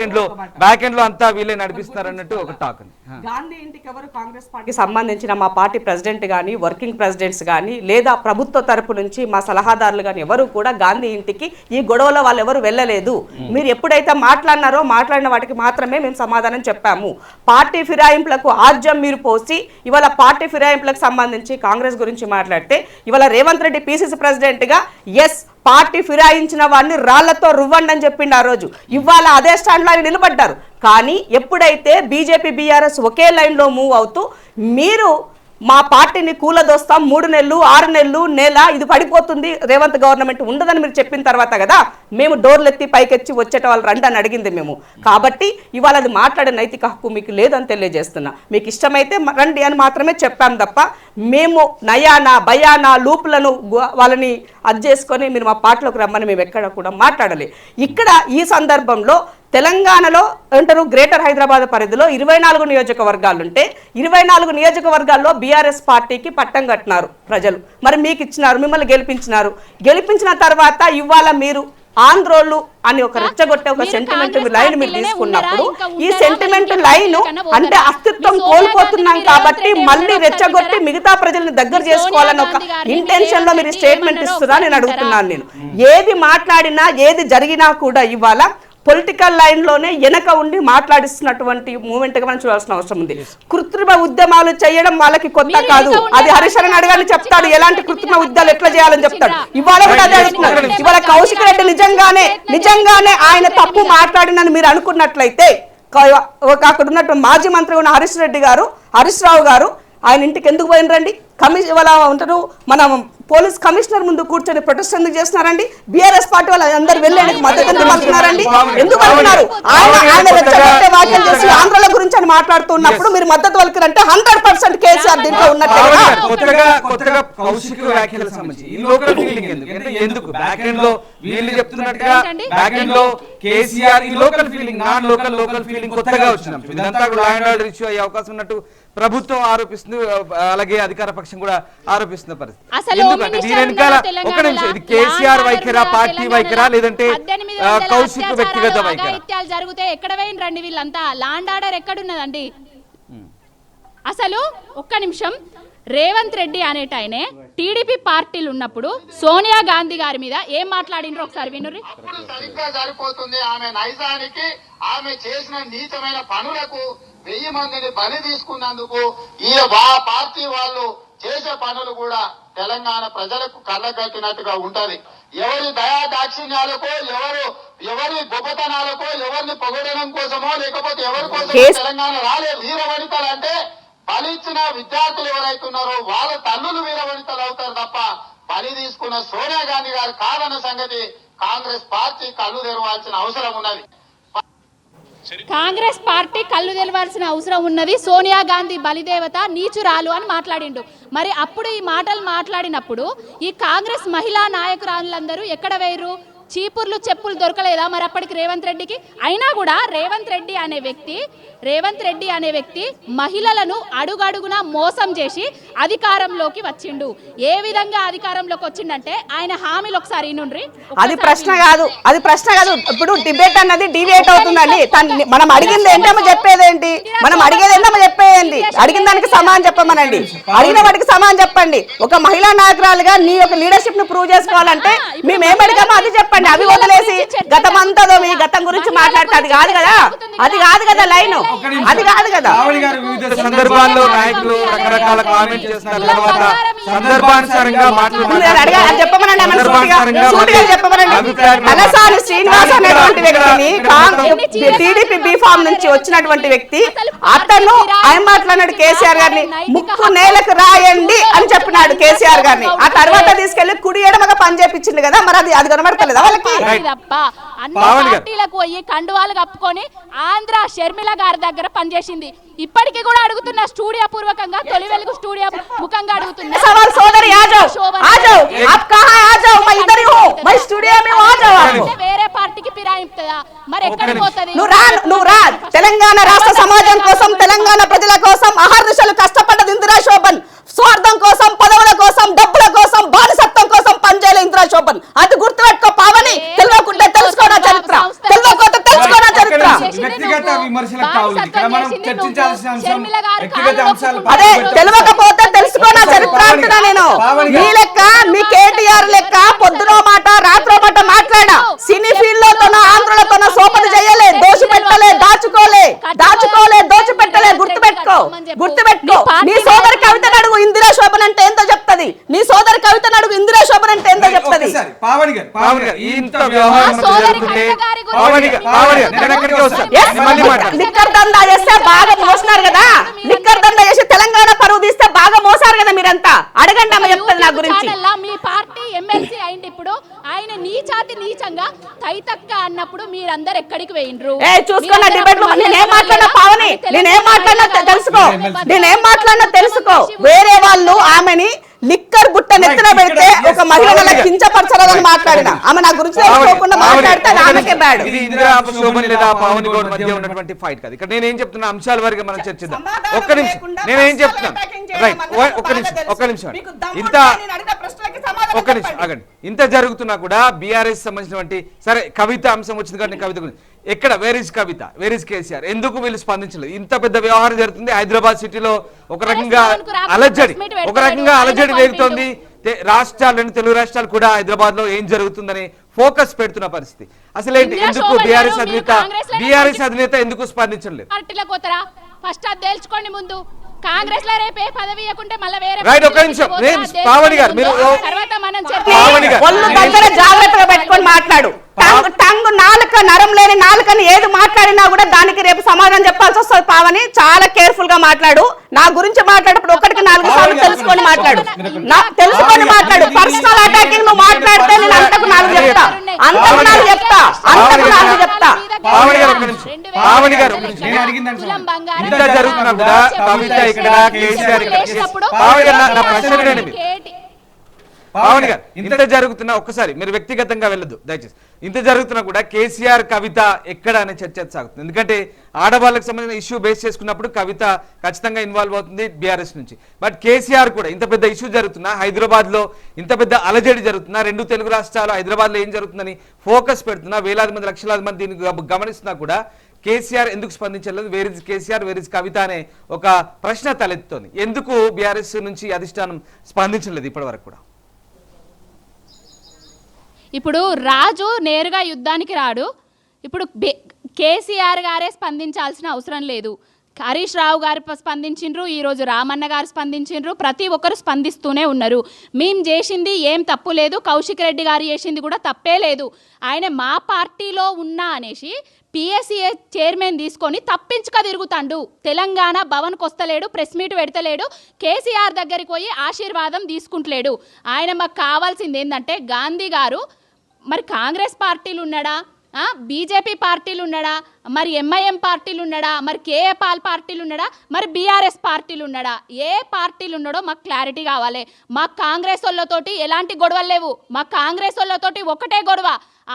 ఎండ్ లో అంతా వీళ్ళే నడిపిస్తున్నారు అన్నట్టు ఒక టాక్. గాంధీ ఇంటికి ఎవరు కాంగ్రెస్ పార్టీకి సంబంధించిన మా పార్టీ ప్రెసిడెంట్ కానీ వర్కింగ్ ప్రెసిడెంట్స్ కానీ లేదా ప్రభుత్వ తరపు నుంచి మా సలహాదారులు కానీ ఎవరు కూడా గాంధీ ఇంటికి ఈ గొడవలో వాళ్ళు ఎవరు వెళ్ళలేదు. మీరు ఎప్పుడైతే మాట్లాడినారో మాట్లాడిన వాటికి మాత్రమే మేము సమాధానం చెప్పాము. పార్టీ ఫిరాయింపులకు ఆజ్యం మీరు పోసి ఇవాళ పార్టీ ఫిరాయింపులకు సంబంధించి కాంగ్రెస్ గురించి మాట్లాడితే ఇవాళ రేవంత్ రెడ్డి పిసిసి ప్రెసిడెంట్ గా ఎస్ పార్టీ ఫిరాయించిన వాడిని రాళ్లతో రువ్వండి అని చెప్పిండు ఆ రోజు. ఇవాళ అదే స్టాండ్ లో ఆయన నిలబడ్డారు. కానీ ఎప్పుడైతే బీజేపీ బీఆర్ఎస్ ఒకే లైన్ లో మూవ్ అవుతూ మీరు మా పార్టీని కూలదోస్తాం 3 నెలలు 6 నెలలు నెల ఇది పడిపోతుంది రేవంత్ గవర్నమెంట్ ఉండదని మీరు చెప్పిన తర్వాత కదా మేము డోర్లు ఎత్తి పైకెచ్చి వచ్చేట వాళ్ళు రండి అని అడిగింది మేము. కాబట్టి ఇవాళ అది మాట్లాడే నైతిక హక్కు మీకు లేదని తెలియజేస్తున్నా. మీకు ఇష్టమైతే రండి అని మాత్రమే చెప్పాం తప్ప మేము నయానా భయానా లూపులను వాళ్ళని అది చేసుకొని మీరు మా పార్టీలోకి రమ్మని మేము ఎక్కడ కూడా మాట్లాడలే. ఇక్కడ ఈ సందర్భంలో తెలంగాణలో అంటారు గ్రేటర్ హైదరాబాద్ పరిధిలో 24 నియోజకవర్గాలుంటే 24 నియోజకవర్గాల్లో బీఆర్ఎస్ పార్టీకి పట్టం కట్టినారు ప్రజలు. మరి మీకు ఇచ్చినారు, మిమ్మల్ని గెలిపించిన తర్వాత ఇవాళ మీరు ఆంధ్రోళ్ళు అని ఒక రెచ్చగొట్టే ఒక సెంటిమెంట్ లైన్ మీరు తీసుకున్నప్పుడు ఈ సెంటిమెంట్ లైన్ అంటే అస్తిత్వం కోల్పోతున్నాం కాబట్టి మళ్ళీ రెచ్చగొట్టి మిగతా ప్రజల్ని దగ్గర చేసుకోవాలని ఒక ఇంటెన్షన్ లో మీరు స్టేట్మెంట్ ఇస్తున్నా నేను అడుగుతున్నాను. నేను ఏది మాట్లాడినా ఏది జరిగినా కూడా ఇవాళ పొలిటికల్ లైన్ లోనే వెనక ఉండి మాట్లాడిస్తున్నటువంటి మూమెంట్ గా మనం చూడాల్సిన అవసరం ఉంది. కృత్రిమ ఉద్యమాలు చేయడం వాళ్ళకి కొత్త కాదు. అది హరిశరణ్ అడగాని చెప్తాడు ఎలాంటి కృత్రిమ ఉద్యమాలు ఎట్లా చేయాలని చెప్తాడు. ఇవాళ కూడా అదే అడుగుతున్నారు. ఇవాళ కౌశిక్ రెడ్డి నిజంగానే ఆయన తప్పు మాట్లాడినని మీరు అనుకున్నట్లయితే అక్కడ ఉన్నటువంటి మాజీ మంత్రి ఉన్న హరీష్ రావు గారు ఆయన ఇంటికి ఎందుకు పోయినరండి? ఇవాళ ఉంటారు మన పోలీస్ కమిషనర్ ముందు కూర్చొని ప్రొటెస్ట్ ఎందుకు చేస్తున్నారండి? బీఆర్ఎస్ పార్టీ వాళ్ళు అందరు వెళ్ళి ఆయనకు మద్దతు ఎందుకు పలుకుతున్నారండి? ఎందుకు పలుకున్నారు? ఆయన రెచ్చగొట్టే వ్యాఖ్యలు చేసి ఆంధ్రాల గురించి అని మాట్లాడుతున్నప్పుడు మీరు మద్దతు పలుకురంటే 100% కేసీఆర్ దీంట్లో ఉన్నట్టు. ప్రభుత్వం ఆరోపిస్తుంది, అలాగే అధికార పక్షం కూడా ఆరోపిస్తున్న పరిస్థితి. ఎందుకంటే దీని వెనకాల ఒక నిమిషం, ఇది కేసీఆర్ వైఖరా, పార్టీ వైఖరా, లేదంటే కౌశిక్ వ్యక్తిగత వైఖరా? జరిగితే ఎక్కడ రండి వీళ్ళంతా? లాండ్ ఆర్డర్ ఎక్కడున్నదండి? అసలు ఒక్క నిమిషం, రేవంత్ రెడ్డి అనేటాయనే టీడీపీ పార్టీలు ఉన్నప్పుడు సోనియా గాంధీ గారి మీద ఏం మాట్లాడినరో ఒకసారి వినుర్రి. సరిగ్గా సరిపోతుంది. ఆమె నైజానికి, ఆమె చేసిన నీచమైన పనులకు 1000 మందిని బలి తీసుకున్నందుకు ఈ పార్టీ వాళ్ళు చేసే పనులు కూడా తెలంగాణ ప్రజలకు కళ్ళగట్టినట్టుగా ఉంటది. ఎవరి దయా దాక్షిణ్యాలకో ఎవరి గొప్పతనాలకో ఎవరిని పొగడడం కోసమో లేకపోతే ఎవరి కోసం తెలంగాణ రాలేదు. వీరవనితలు అంటే బలిచ్చిన విద్యార్థులు ఎవరైతే ఉన్నారో వాళ్ళ తల్లులు వీరవనితలు అవుతారు తప్ప బలి తీసుకున్న సోనియా గాంధీ గారు కాదన్న సంగతి కాంగ్రెస్ పార్టీ కళ్ళు తెరవాల్సిన అవసరం ఉన్నది. కాంగ్రెస్ పార్టీ కళ్ళు తెలవాల్సిన అవసరం ఉన్నది. సోనియా గాంధీ బలిదేవత నీచురాలు అని మాట్లాడిండు. మరి అప్పుడు ఈ మాటలు మాట్లాడినప్పుడు ఈ కాంగ్రెస్ మహిళా నాయకురాళ్ళందరూ ఎక్కడ వేయరు? చీపుర్లు చెప్పులు దొరకలేదా మరి అప్పటికి రేవంత్ రెడ్డికి? అయినా కూడా రేవంత్ రెడ్డి అనే వ్యక్తి మహిళలను అడుగడుగునా మోసం చేసి అధికారంలోకి వచ్చిండు. ఏ విధంగా అధికారంలోకి వచ్చిండంటే ఆయన హామీలు ఒకసారి నుండ్రి. అది ప్రశ్న కాదు. ఇప్పుడు డిబేట్ అన్నది డివేట్ అవుతుందండి. మనం అడిగింది ఏంటో చెప్పేదేంటి? అడిగిన దానికి సమానం చెప్పమనండి. అడిగిన వాటికి సమానం చెప్పండి. ఒక మహిళా నాయకురాలుగా నీ యొక్క లీడర్షిప్ ను ప్రూవ్ చేసుకోవాలంటే మేము అడిగామో అది చెప్పండి. అవి వదిలేసి గతం అంతా గతం గురించి మాట్లాడితే అది కాదు కదా లైన్. అది కాదు కదా. సందర్భాల్లో నాయకులు రకరకాల కామెంట్ చేస్తున్న తర్వాత సందర్భానుసారంగా తలసాని శ్రీనివాస్ అనేటువంటి వ్యక్తిని టీడీపీ బీఫామ్ నుంచి వచ్చినటువంటి వ్యక్తి అతను ఆయన మాట్లాడినాడు కేసీఆర్ గారిని ముక్కు నేలకు రాయండి అని చెప్పినాడు కేసీఆర్ గారిని. ఆ తర్వాత తీసుకెళ్లి కుడి ఎడమగా పని చేపించింది కదా. మరి అది కనబడతలేదా వాళ్ళకి? పార్టీలకు పోయి కండువాలు కప్పుకొని ఆంధ్ర షర్మిల గారి దగ్గర పనిచేసింది. ఇప్పటికీ కూడా అడుగుతున్న స్టూడియో పూర్వకంగా తొలి వెలుగు స్టూడియో ముఖంగా అడుగుతున్నా సవాల్ సోదరి వేరే పార్టీకి ఫిరాయింపుతుందా? మరి ఎక్కడ పోతుంది? నువ్వు రా. తెలంగాణ రాష్ట్ర సమాజం కోసం తెలంగాణ ప్రజల కోసం అహర్నిశలు కష్టపడ్డది ఇందిరా శోభన్. స్వార్థం కోసం పదవుల కోసం డబ్బుల కోసం బానిసత్వం కోసం పనిచేయలే ఇందిరా శోభన్. అది గుర్తుపెట్టుకో పావని. తెలియకుంటే తెలుసుకోనా చరిత్ర, తెలియకపోతే తెలుసుకోనా చరిత్ర. అదే తెలియకపోతే తెలుసుకోనా చరిత్ర అంటున్నా నేను. మీ లెక్క మీ కేటీఆర్ లెక్క పొద్దునో మాట రాత్రో మాట మాట్లాడా. సినీ ఫీల్డ్ లోతోనో ఆంధ్రులతోనో సోపతి చేయలే, దోషిపెట్టలే, దోచిపెట్టలే. గుర్తుపెట్టుకో. నీ సోదరి కవితను అడుగు ఇందిరా శోభన్ అంటే ఏందో చెప్తది. లిక్కర్ దందా చేస్తే బాగా మోస్తున్నారు కదా. లిక్కర్ దందా చేసి తెలంగాణ పరువు తీస్తే బాగా మోసారు కదా మీరంతా. అడగండి అమ్మ చెప్తుంది నా గురించి. మీ పార్టీ ఎమ్మెల్సీ అయింది. ఇప్పుడు ఆయన నీచంగా తైతక్క అన్నప్పుడు మీరందరు ఎక్కడికి వేయిండ్రు? చూసుకున్న డిబేట్ నేనేం మాట్లాడినా పావని, నేనేం మాట్లాడినా తెలుసుకో. వేరే వాళ్ళు ఆమెని లిక్కర్ బుట్ట నెత్తిన పెడితే ఒక మహిళ కించపరచరాదని మాట్లాడిన ఆమె నా గురించి తెలుసుకోకుండా మాట్లాడితే ఆమెకే బ్యాడ్. ఇది ఇందిరా శోభన్ లేదా పవన్ గౌడ్ మధ్య ఉన్నటువంటి ఫైట్ కాదు. ఇక్కడ నేనేం చెప్తున్నా అంశాల వరకు మనం చర్చిద్దాం. ఒక్క నిమిషం నేనేం చెప్తున్నాను. ఒక్క నిమిషం ఆగండి. ఇంత జరుగుతున్నా కూడా బీఆర్ఎస్ సంబంధించినటువంటి సరే కవిత అంశం వచ్చింది కాబట్టి కవిత గురించి ఎక్కడ wear is Kavitha, wear is KCR? ఎందుకు వీళ్ళు స్పందించలేదు? ఇంత పెద్ద వ్యవహారం జరుగుతుంది హైదరాబాద్ సిటీలో. ఒక రకంగా అలజడి వేగుతోంది. రాష్ట్రాలను తెలుగు రాష్ట్రాలు కూడా హైదరాబాద్ లో ఏం జరుగుతుందని ఫోకస్ పెడుతున్న పరిస్థితి. అసలేంటి? ఎందుకు బీఆర్ఎస్ అధినేత ఎందుకు స్పందించలేదు? ఫస్ట్ అది తెలుసుకోండి ముందు. కాంగ్రెస్ లో రేపే పదవి ఇవ్వకుంటే మళ్ళీ వేరే రైట్. ఒక నిమిషం పావని గారు మీరు ఒళ్ళు దగ్గర జాగ్రత్తగా పెట్టుకొని మాట్లాడు. టంగు నాలుక నరం లేని నాలుకని ఏది మాట్లాడినా కూడా దానికి రేపు సమాధానం చెప్పాల్సి వస్తుంది. పావని చాలా కేర్ఫుల్ గా మాట్లాడు. నా గురించి మాట్లాడేటప్పుడు ఒకటికి 4 సార్లు తెలుసుకొని మాట్లాడు. పర్సనల్ అటాకింగ్ నువ్వు మాట్లాడితే నేను అంతకు 4 చెప్తా. పావని గారు ఇంత జరుగుతున్నా కూడా కవిత ఇక్కడ కేసీఆర్ పవన్ గారు ఇంత జరుగుతున్నా ఒక్కసారి మీరు వ్యక్తిగతంగా వెళ్ళదు దయచేసి. ఇంత జరుగుతున్నా కూడా కేసీఆర్ కవిత ఎక్కడ అనే చర్చ సాగుతుంది. ఎందుకంటే ఆడవాళ్ళకి సంబంధించిన ఇష్యూ బేస్ చేసుకున్నప్పుడు కవిత ఖచ్చితంగా ఇన్వాల్వ్ అవుతుంది బీఆర్ఎస్ నుంచి. బట్ కేసీఆర్ కూడా ఇంత పెద్ద ఇష్యూ జరుగుతున్నా, హైదరాబాద్ లో ఇంత పెద్ద అలజడి జరుగుతున్నా, 2 తెలుగు రాష్ట్రాలు హైదరాబాద్ లో ఏం జరుగుతుందని ఫోకస్ పెడుతున్నా, వేలాది మంది లక్షలాది మంది దీన్ని గమనిస్తున్నా కూడా కేసీఆర్ ఎందుకు స్పందించలేదు? Where is KCR, where is Kavitha అనే ఒక ప్రశ్న తలెత్తుతోంది. ఎందుకు బీఆర్ఎస్ నుంచి అధిష్టానం స్పందించలేదు ఇప్పటి వరకు కూడా? ఇప్పుడు రాజు నేరుగా యుద్ధానికి రాడు. ఇప్పుడు కేసీఆర్ గారే స్పందించాల్సిన అవసరం లేదు. హరీష్ రావు గారు స్పందించిండ్రు, ఈరోజు రామన్న గారు స్పందించిండ్రు, ప్రతి ఒక్కరు స్పందిస్తూనే ఉన్నారు. మేము చేసింది ఏం తప్పు లేదు, కౌశిక్ రెడ్డి గారు చేసింది కూడా తప్పే లేదు. ఆయన మా పార్టీలో ఉన్నా అనేసి పిఎస్సిఏ చైర్మన్ తీసుకొని తప్పించుక తిరుగుతాండు. తెలంగాణ భవన్కి వస్తలేడు, ప్రెస్ మీట్ పెడతలేడు, కేసీఆర్ దగ్గరికి పోయి ఆశీర్వాదం తీసుకుంటలేడు. ఆయన మాకు కావాల్సింది ఏంటంటే గాంధీ గారు మరి కాంగ్రెస్ పార్టీలు ఉన్నాడా, బీజేపీ పార్టీలు ఉన్నాడా, మరి ఎంఐఎం పార్టీలు ఉన్నాడా, మరి కేఏ పాల్ పార్టీలు ఉన్నాడా, మరి బీఆర్ఎస్ పార్టీలు ఉన్నాడా, ఏ పార్టీలు ఉన్నాడో మాకు క్లారిటీ కావాలి. మాకు కాంగ్రెస్ వాళ్ళతోటి ఎలాంటి గొడవలు లేవు. మా కాంగ్రెస్ వాళ్ళతోటి ఒకటే గొడవ,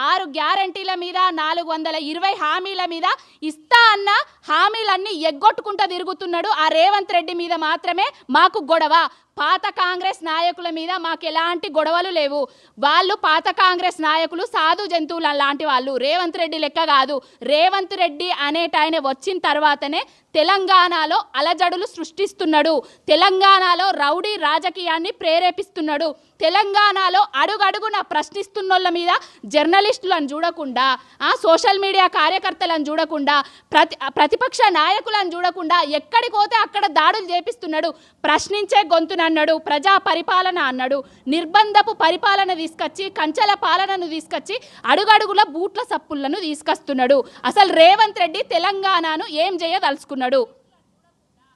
6 గ్యారంటీల మీద 420 హామీల మీద ఇస్తా అన్న హామీలన్నీ ఎగ్గొట్టుకుంటూ తిరుగుతున్నాడు. ఆ రేవంత్ రెడ్డి మీద మాత్రమే మాకు గొడవ. పాత కాంగ్రెస్ నాయకుల మీద మాకు ఎలాంటి గొడవలు లేవు. వాళ్ళు పాత కాంగ్రెస్ నాయకులు సాధు జంతువులు లాంటి వాళ్ళు, రేవంత్ రెడ్డి లెక్క కాదు. రేవంత్ రెడ్డి అనేటాయన వచ్చిన తర్వాతనే తెలంగాణలో అలజడులు సృష్టిస్తున్నాడు, తెలంగాణలో రౌడీ రాజకీయాన్ని ప్రేరేపిస్తున్నాడు, తెలంగాణలో అడుగడుగున ప్రశ్నిస్తున్నోళ్ళ మీద జర్నలిస్టులను చూడకుండా, సోషల్ మీడియా కార్యకర్తలను చూడకుండా, ప్రతిపక్ష నాయకులను చూడకుండా ఎక్కడికి పోతే అక్కడ దాడులు చేపిస్తున్నాడు. ప్రశ్నించే గొంతునన్నాడు, ప్రజా పరిపాలన అన్నాడు, నిర్బంధపు పరిపాలన తీసుకొచ్చి, కంచెల పాలనను తీసుకొచ్చి, అడుగడుగుల బూట్ల సప్పులను తీసుకొస్తున్నాడు. అసలు రేవంత్ రెడ్డి తెలంగాణను ఏం చేయదలుచుకున్నాడు?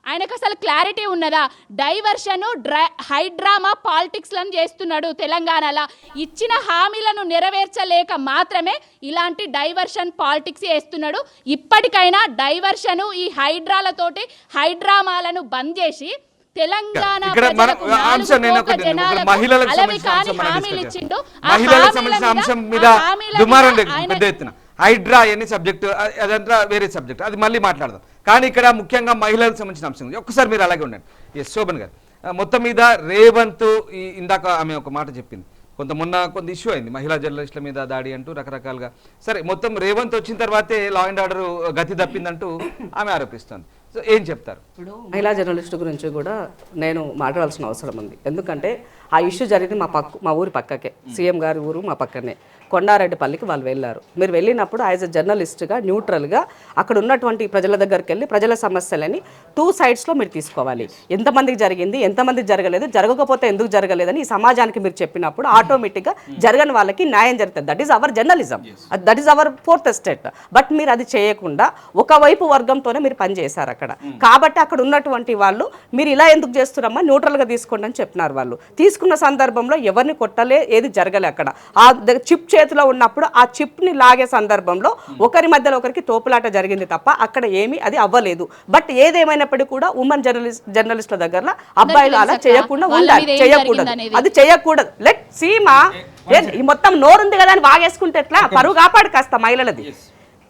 ఆయనకు అసలు క్లారిటీ ఉన్నదా? డైవర్షను హైడ్రామా పాలిటిక్స్లను చేస్తున్నాడు. తెలంగాణలో ఇచ్చిన హామీలను నెరవేర్చలేక మాత్రమే ఇలాంటి డైవర్షన్ పాలిటిక్స్ చేస్తున్నాడు. ఇప్పటికైనా డైవర్షను ఈ హైడ్రాలతోటి హైడ్రామాలను బంద్ చేసి తెలంగాణ మహిళలకు సంబంధించిన అంశం మీద దుమారం పెద్ద ఎత్తున హైడ్రా అనే సబ్జెక్ట్, అదంతా వేరే సబ్జెక్ట్, అది మళ్ళీ మాట్లాడదాం. కానీ ఇక్కడ ముఖ్యంగా మహిళలకు సంబంధించిన అంశం ఒక్కసారి మీరు అలాగే ఉండండి. ఎస్ శోభన్ గారు, మొత్తం మీద రేవంత్ ఇందాక ఆమె ఒక మాట చెప్పింది, కొంత ఇష్యూ అయింది మహిళా జర్నలిస్టుల మీద దాడి అంటూ రకరకాలుగా. సరే, మొత్తం రేవంత్ వచ్చిన తర్వాతే లా అండ్ ఆర్డర్ గతి తప్పిందంటూ ఆమె ఆరోపిస్తుంది. సో ఏం చెప్తారు? ఇప్పుడు మహిళా జర్నలిస్టు గురించి కూడా నేను మాట్లాడాల్సిన అవసరం ఉంది. ఎందుకంటే ఆ ఇష్యూ జరిగింది మా ఊరి పక్కకే, సీఎం గారి ఊరు మా పక్కనే, కొండారెడ్డిపల్లికి వాళ్ళు వెళ్ళారు. మీరు వెళ్ళినప్పుడు యాజ్ ఎ జర్నలిస్ట్గా న్యూట్రల్గా అక్కడ ఉన్నటువంటి ప్రజల దగ్గరికి వెళ్ళి ప్రజల సమస్యలని 2 సైడ్స్లో మీరు తీసుకోవాలి. ఎంతమందికి జరిగింది, ఎంతమందికి జరగలేదు, జరగకపోతే ఎందుకు జరగలేదని ఈ సమాజానికి మీరు చెప్పినప్పుడు ఆటోమేటిక్గా జరగని వాళ్ళకి న్యాయం జరుగుతుంది. That is our journalism, that is our 4th estate. But మీరు అది చేయకుండా ఒకవైపు వర్గంతోనే మీరు పనిచేశారు అక్కడ. కాబట్టి అక్కడ ఉన్నటువంటి వాళ్ళు మీరు ఇలా ఎందుకు చేస్తున్నారమ్మా, న్యూట్రల్గా తీసుకోండి అని చెప్పినారు. వాళ్ళు తీసుకున్న సందర్భంలో ఎవరిని కొట్టలే, ఏది జరగలే. అక్కడ ఆ చిప్ చేతిలో ఉన్నప్పుడు ఆ చిప్ని లాగే సందర్భంలో ఒకరి మధ్యలో ఒకరికి తోపులాట జరిగింది తప్ప అక్కడ ఏమీ అది అవ్వలేదు. బట్ ఏదేమైనప్పటికీ కూడా ఉమెన్ జర్నలిస్టుల దగ్గర అబ్బాయిలు అలా చేయకుండా ఉండాలి, చేయకూడదు, అది చేయకూడదు. లెట్ సీమా ఈ మొత్తం నోరుంది కదా అని వాగేసుకుంటే ఎట్లా? పరువు కాపాడు కాస్త మహిళలది.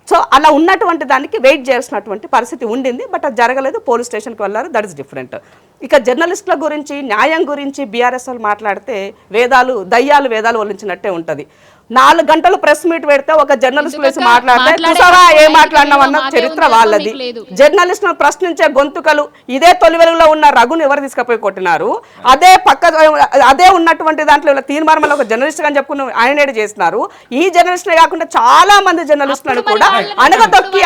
సో అలా ఉన్నటువంటి దానికి వెయిట్ చేయాల్సినటువంటి పరిస్థితి ఉండింది. బట్ అది జరగలేదు, పోలీస్ స్టేషన్కి వెళ్ళారు, దట్ ఇస్ డిఫరెంట్. ఇక జర్నలిస్టుల గురించి, న్యాయం గురించి బీఆర్ఎస్ వాళ్ళు మాట్లాడితే దయ్యాలు వేదాలు వల్లించినట్టే ఉంటుంది. 4 గంటలు ప్రెస్ మీట్ పెడితే ఒక జర్నలిస్ట్ వేసి మాట్లాడితే చూసావా ఏం మాట్లాడినామన్న చరిత్ర వాళ్ళది. జర్నలిస్టులను ప్రశ్నించే గొంతుకలు ఇదే తొలి వెలుగులో ఉన్న రఘుని ఎవరు తీసుకుపోయి కొట్టినారు, అదే ఉన్నటువంటి దాంట్లో తీర్మానంలో ఒక జర్నలిస్ట్ అని చెప్పుకుని ఆయన చేసినారు. ఈ జర్నలిస్టులే కాకుండా చాలా మంది జర్నలిస్టులను కూడా అనగదొక్కి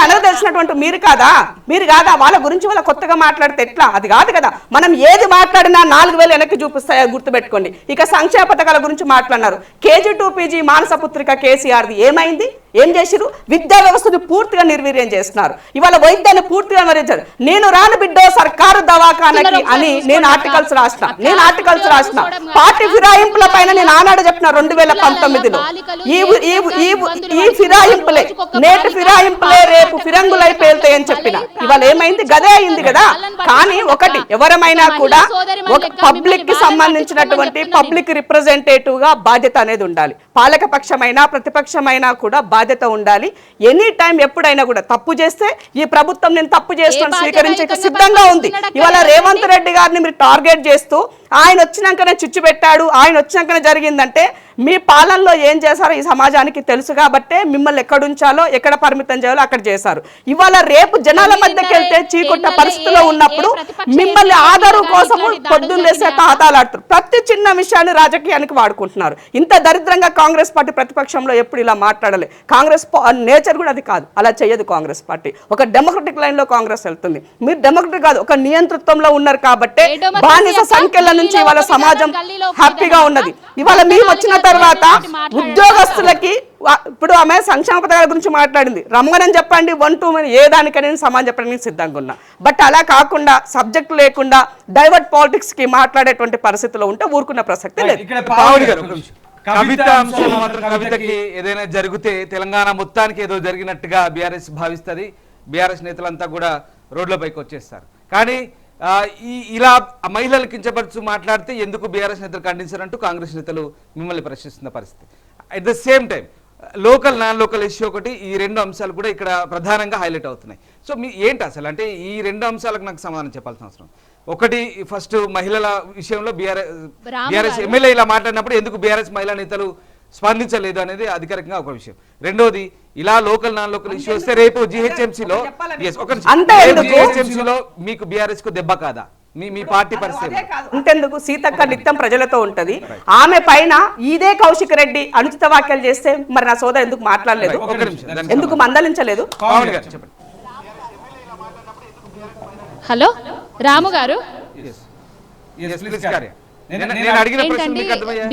మీరు కాదా వాళ్ళ గురించి వాళ్ళ కొత్తగా మాట్లాడితే ఎట్లా? అది కాదు కదా. మనం ఏది మాట్లాడినా 4000 వెనక్కి చూపిస్తాయో గుర్తుపెట్టుకోండి. ఇక సంక్షేమ పథకాల గురించి మాట్లాడినారు. KG to PG మానసపుత్రిక కేసీఆర్ది ఏమైంది? ఏం చేసిరు? విద్యా వ్యవస్థను పూర్తిగా నిర్వీర్యం చేస్తున్నారు. ఇవాళ వైద్యాన్ని పూర్తిగా నిర్వహించారు. నేను రాను బిడ్డో సర్కారు దవాఖానకి అని నేను ఆర్టికల్స్ రాసిన పార్టీ ఫిరాయింపుల పైన నేను ఆనాడు చెప్పిన 2019లో ఈ ఫిరాయింపులే నేటి ఫిరాయింపులే రేపు ఫిరంగులై పేలుతాయని చెప్పిన. ఇవాళ ఏమైంది? గదే అయింది కదా. కానీ ఒకటి, ఎవరమైనా కూడా ఒక పబ్లిక్ కి సంబంధించినటువంటి పబ్లిక్ రిప్రజెంటేటివ్ గా బాధ్యత అనేది ఉండాలి. పాలక పక్షమైనా ప్రతిపక్షమైనా కూడా బాధ్యత ఉండాలి. ఎనీ టైం ఎప్పుడైనా కూడా తప్పు చేస్తే ఈ ప్రభుత్వం నేను తప్పు చేస్తాను స్వీకరించే సిద్ధంగా ఉంది. ఇవాళ రేవంత్ రెడ్డి గారిని మీరు టార్గెట్ చేస్తూ ఆయన వచ్చినాకనే చిచ్చు పెట్టాడు, ఆయన వచ్చినాకనే జరిగిందంటే మీ పాలనలో ఏం చేశారో ఈ సమాజానికి తెలుసు కాబట్టే మిమ్మల్ని ఎక్కడ ఉంచాలో ఎక్కడ పరిమితం చేయాలో అక్కడ చేశారు. ఇవాళ రేపు జనాల మధ్యకి వెళ్తే చీకొట్ట పరిస్థితిలో ఉన్నప్పుడు మిమ్మల్ని ఆధారం కోసము పొద్దున్నేసే తాతాలాడుతారు. ప్రతి చిన్న విషయాన్ని రాజకీయానికి వాడుకుంటున్నారు. ఇంత దరిద్రంగా కాంగ్రెస్ పార్టీ ప్రతిపక్షంలో ఎప్పుడు ఇలా మాట్లాడలే. కాంగ్రెస్ నేచర్ కూడా అది కాదు, అలా చేయదు కాంగ్రెస్ పార్టీ. ఒక డెమోక్రటిక్ లైన్ లో కాంగ్రెస్ వెళ్తుంది. మీరు డెమోక్రటిక్ కాదు, ఒక నియంతృత్వంలో ఉన్నారు కాబట్టి బానిస సంఖ్యల నుంచి ఇవాళ సమాజం హ్యాపీగా ఉన్నది. ఇవాళ మేము వచ్చిన తర్వాత ఉద్యోగస్తులకి ఇప్పుడు ఆమె సంక్షేమ పథకాల గురించి మాట్లాడింది. రమ్మని చెప్పండి 1 2 ఏ దానికైనా సమాజం చెప్పడానికి సిద్ధంగా ఉన్నా. బట్ అలా కాకుండా సబ్జెక్ట్ లేకుండా డైవర్ట్ పాలిటిక్స్ కి మాట్లాడేటువంటి పరిస్థితిలో ఉంటే ఊరుకున్న ప్రసక్తి లేదు. కవిత అంశంలో మాత్రం కవితకి ఏదైనా జరిగితే తెలంగాణ మొత్తానికి ఏదో జరిగినట్టుగా బీఆర్ఎస్ భావిస్తుంది. బీఆర్ఎస్ నేతలంతా కూడా రోడ్లపైకి వచ్చేస్తారు. కానీ ఇలా మహిళలు కించపరుచు మాట్లాడితే ఎందుకు బీఆర్ఎస్ నేతలు ఖండించారంటూ కాంగ్రెస్ నేతలు మిమ్మల్ని ప్రశ్నిస్తున్న పరిస్థితి. At the same time local non local issue ఒకటి, ఈ 2 అంశాలు కూడా ఇక్కడ ప్రధానంగా హైలైట్ అవుతున్నాయి. సో మీ ఏంటి అసలు అంటే ఈ 2 అంశాలకు నాకు సమాధానం చెప్పాల్సిన అవసరం. ఒకటి, ఫస్ట్ మహిళల విషయంలో బీఆర్ఎస్ ఎమ్మెల్యే ఇలా మాట్లాడినప్పుడు ఎందుకు బీఆర్ఎస్ మహిళా నేతలు స్పందించలేదు అనేది అధికారికంగా ఒక విషయం. రెండోది, ఇలా లోకల్ నాన్ లోకల్ ఇష్యూ వస్తే రేపు జిహెచ్ఎంసీలో మీకు బీఆర్ఎస్ కు దెబ్బ కాదా? మీ పార్టీ పరిస్థితి అంతెందుకు, సీతక్క నిత్యం ప్రజలతో ఉంటది. ఆమె పైన ఇదే కౌశిక్ రెడ్డి అనుచిత వ్యాఖ్యలు చేస్తే మరి నా సోదరు ఎందుకు మాట్లాడలేదు, ఎందుకు మందలించలేదు? హలో రాము గారు,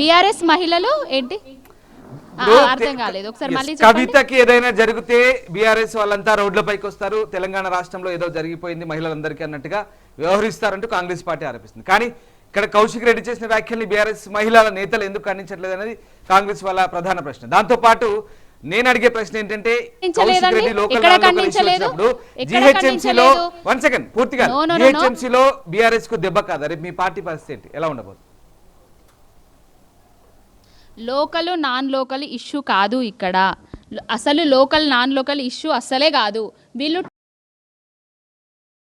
బీఆర్ఎస్ మహిళలు ఏంటి అర్థం కాలేదు, ఒకసారి మళ్ళీ కవితకి ఏదైనా జరిగితే బీఆర్ఎస్ వాళ్ళంతా రోడ్లపైకి వస్తారు, తెలంగాణ రాష్ట్రంలో ఏదో జరిగిపోయింది మహిళలందరికీ అన్నట్టుగా వ్యవహరిస్తారంటూ కాంగ్రెస్ పార్టీ ఆరోపిస్తుంది. కానీ ఇక్కడ కౌశిక్ రెడ్డి చేసిన వ్యాఖ్యల్ని బీఆర్ఎస్ మహిళల నేతలు ఎందుకు ఖండించట్లేదు అనేది కాంగ్రెస్ వాళ్ళ ప్రధాన ప్రశ్న. దాంతో పాటు నేను అడిగే ప్రశ్న ఏంటంటే, కౌశిక్ రెడ్డి జిహెచ్ఎంసీలో పూర్తిగా జిహెచ్ఎంసీలో బీఆర్ఎస్ కు దెబ్బ కాదా? రేపు మీ పార్టీ పరిస్థితి ఏంటి, ఎలా ఉండబోదు? లోకల్ నాన్ లోకల్ ఇష్యూ కాదు ఇక్కడ, అసలు లోకల్ నాన్ లోకల్ ఇష్యూ అస్సలే కాదు. వీళ్ళు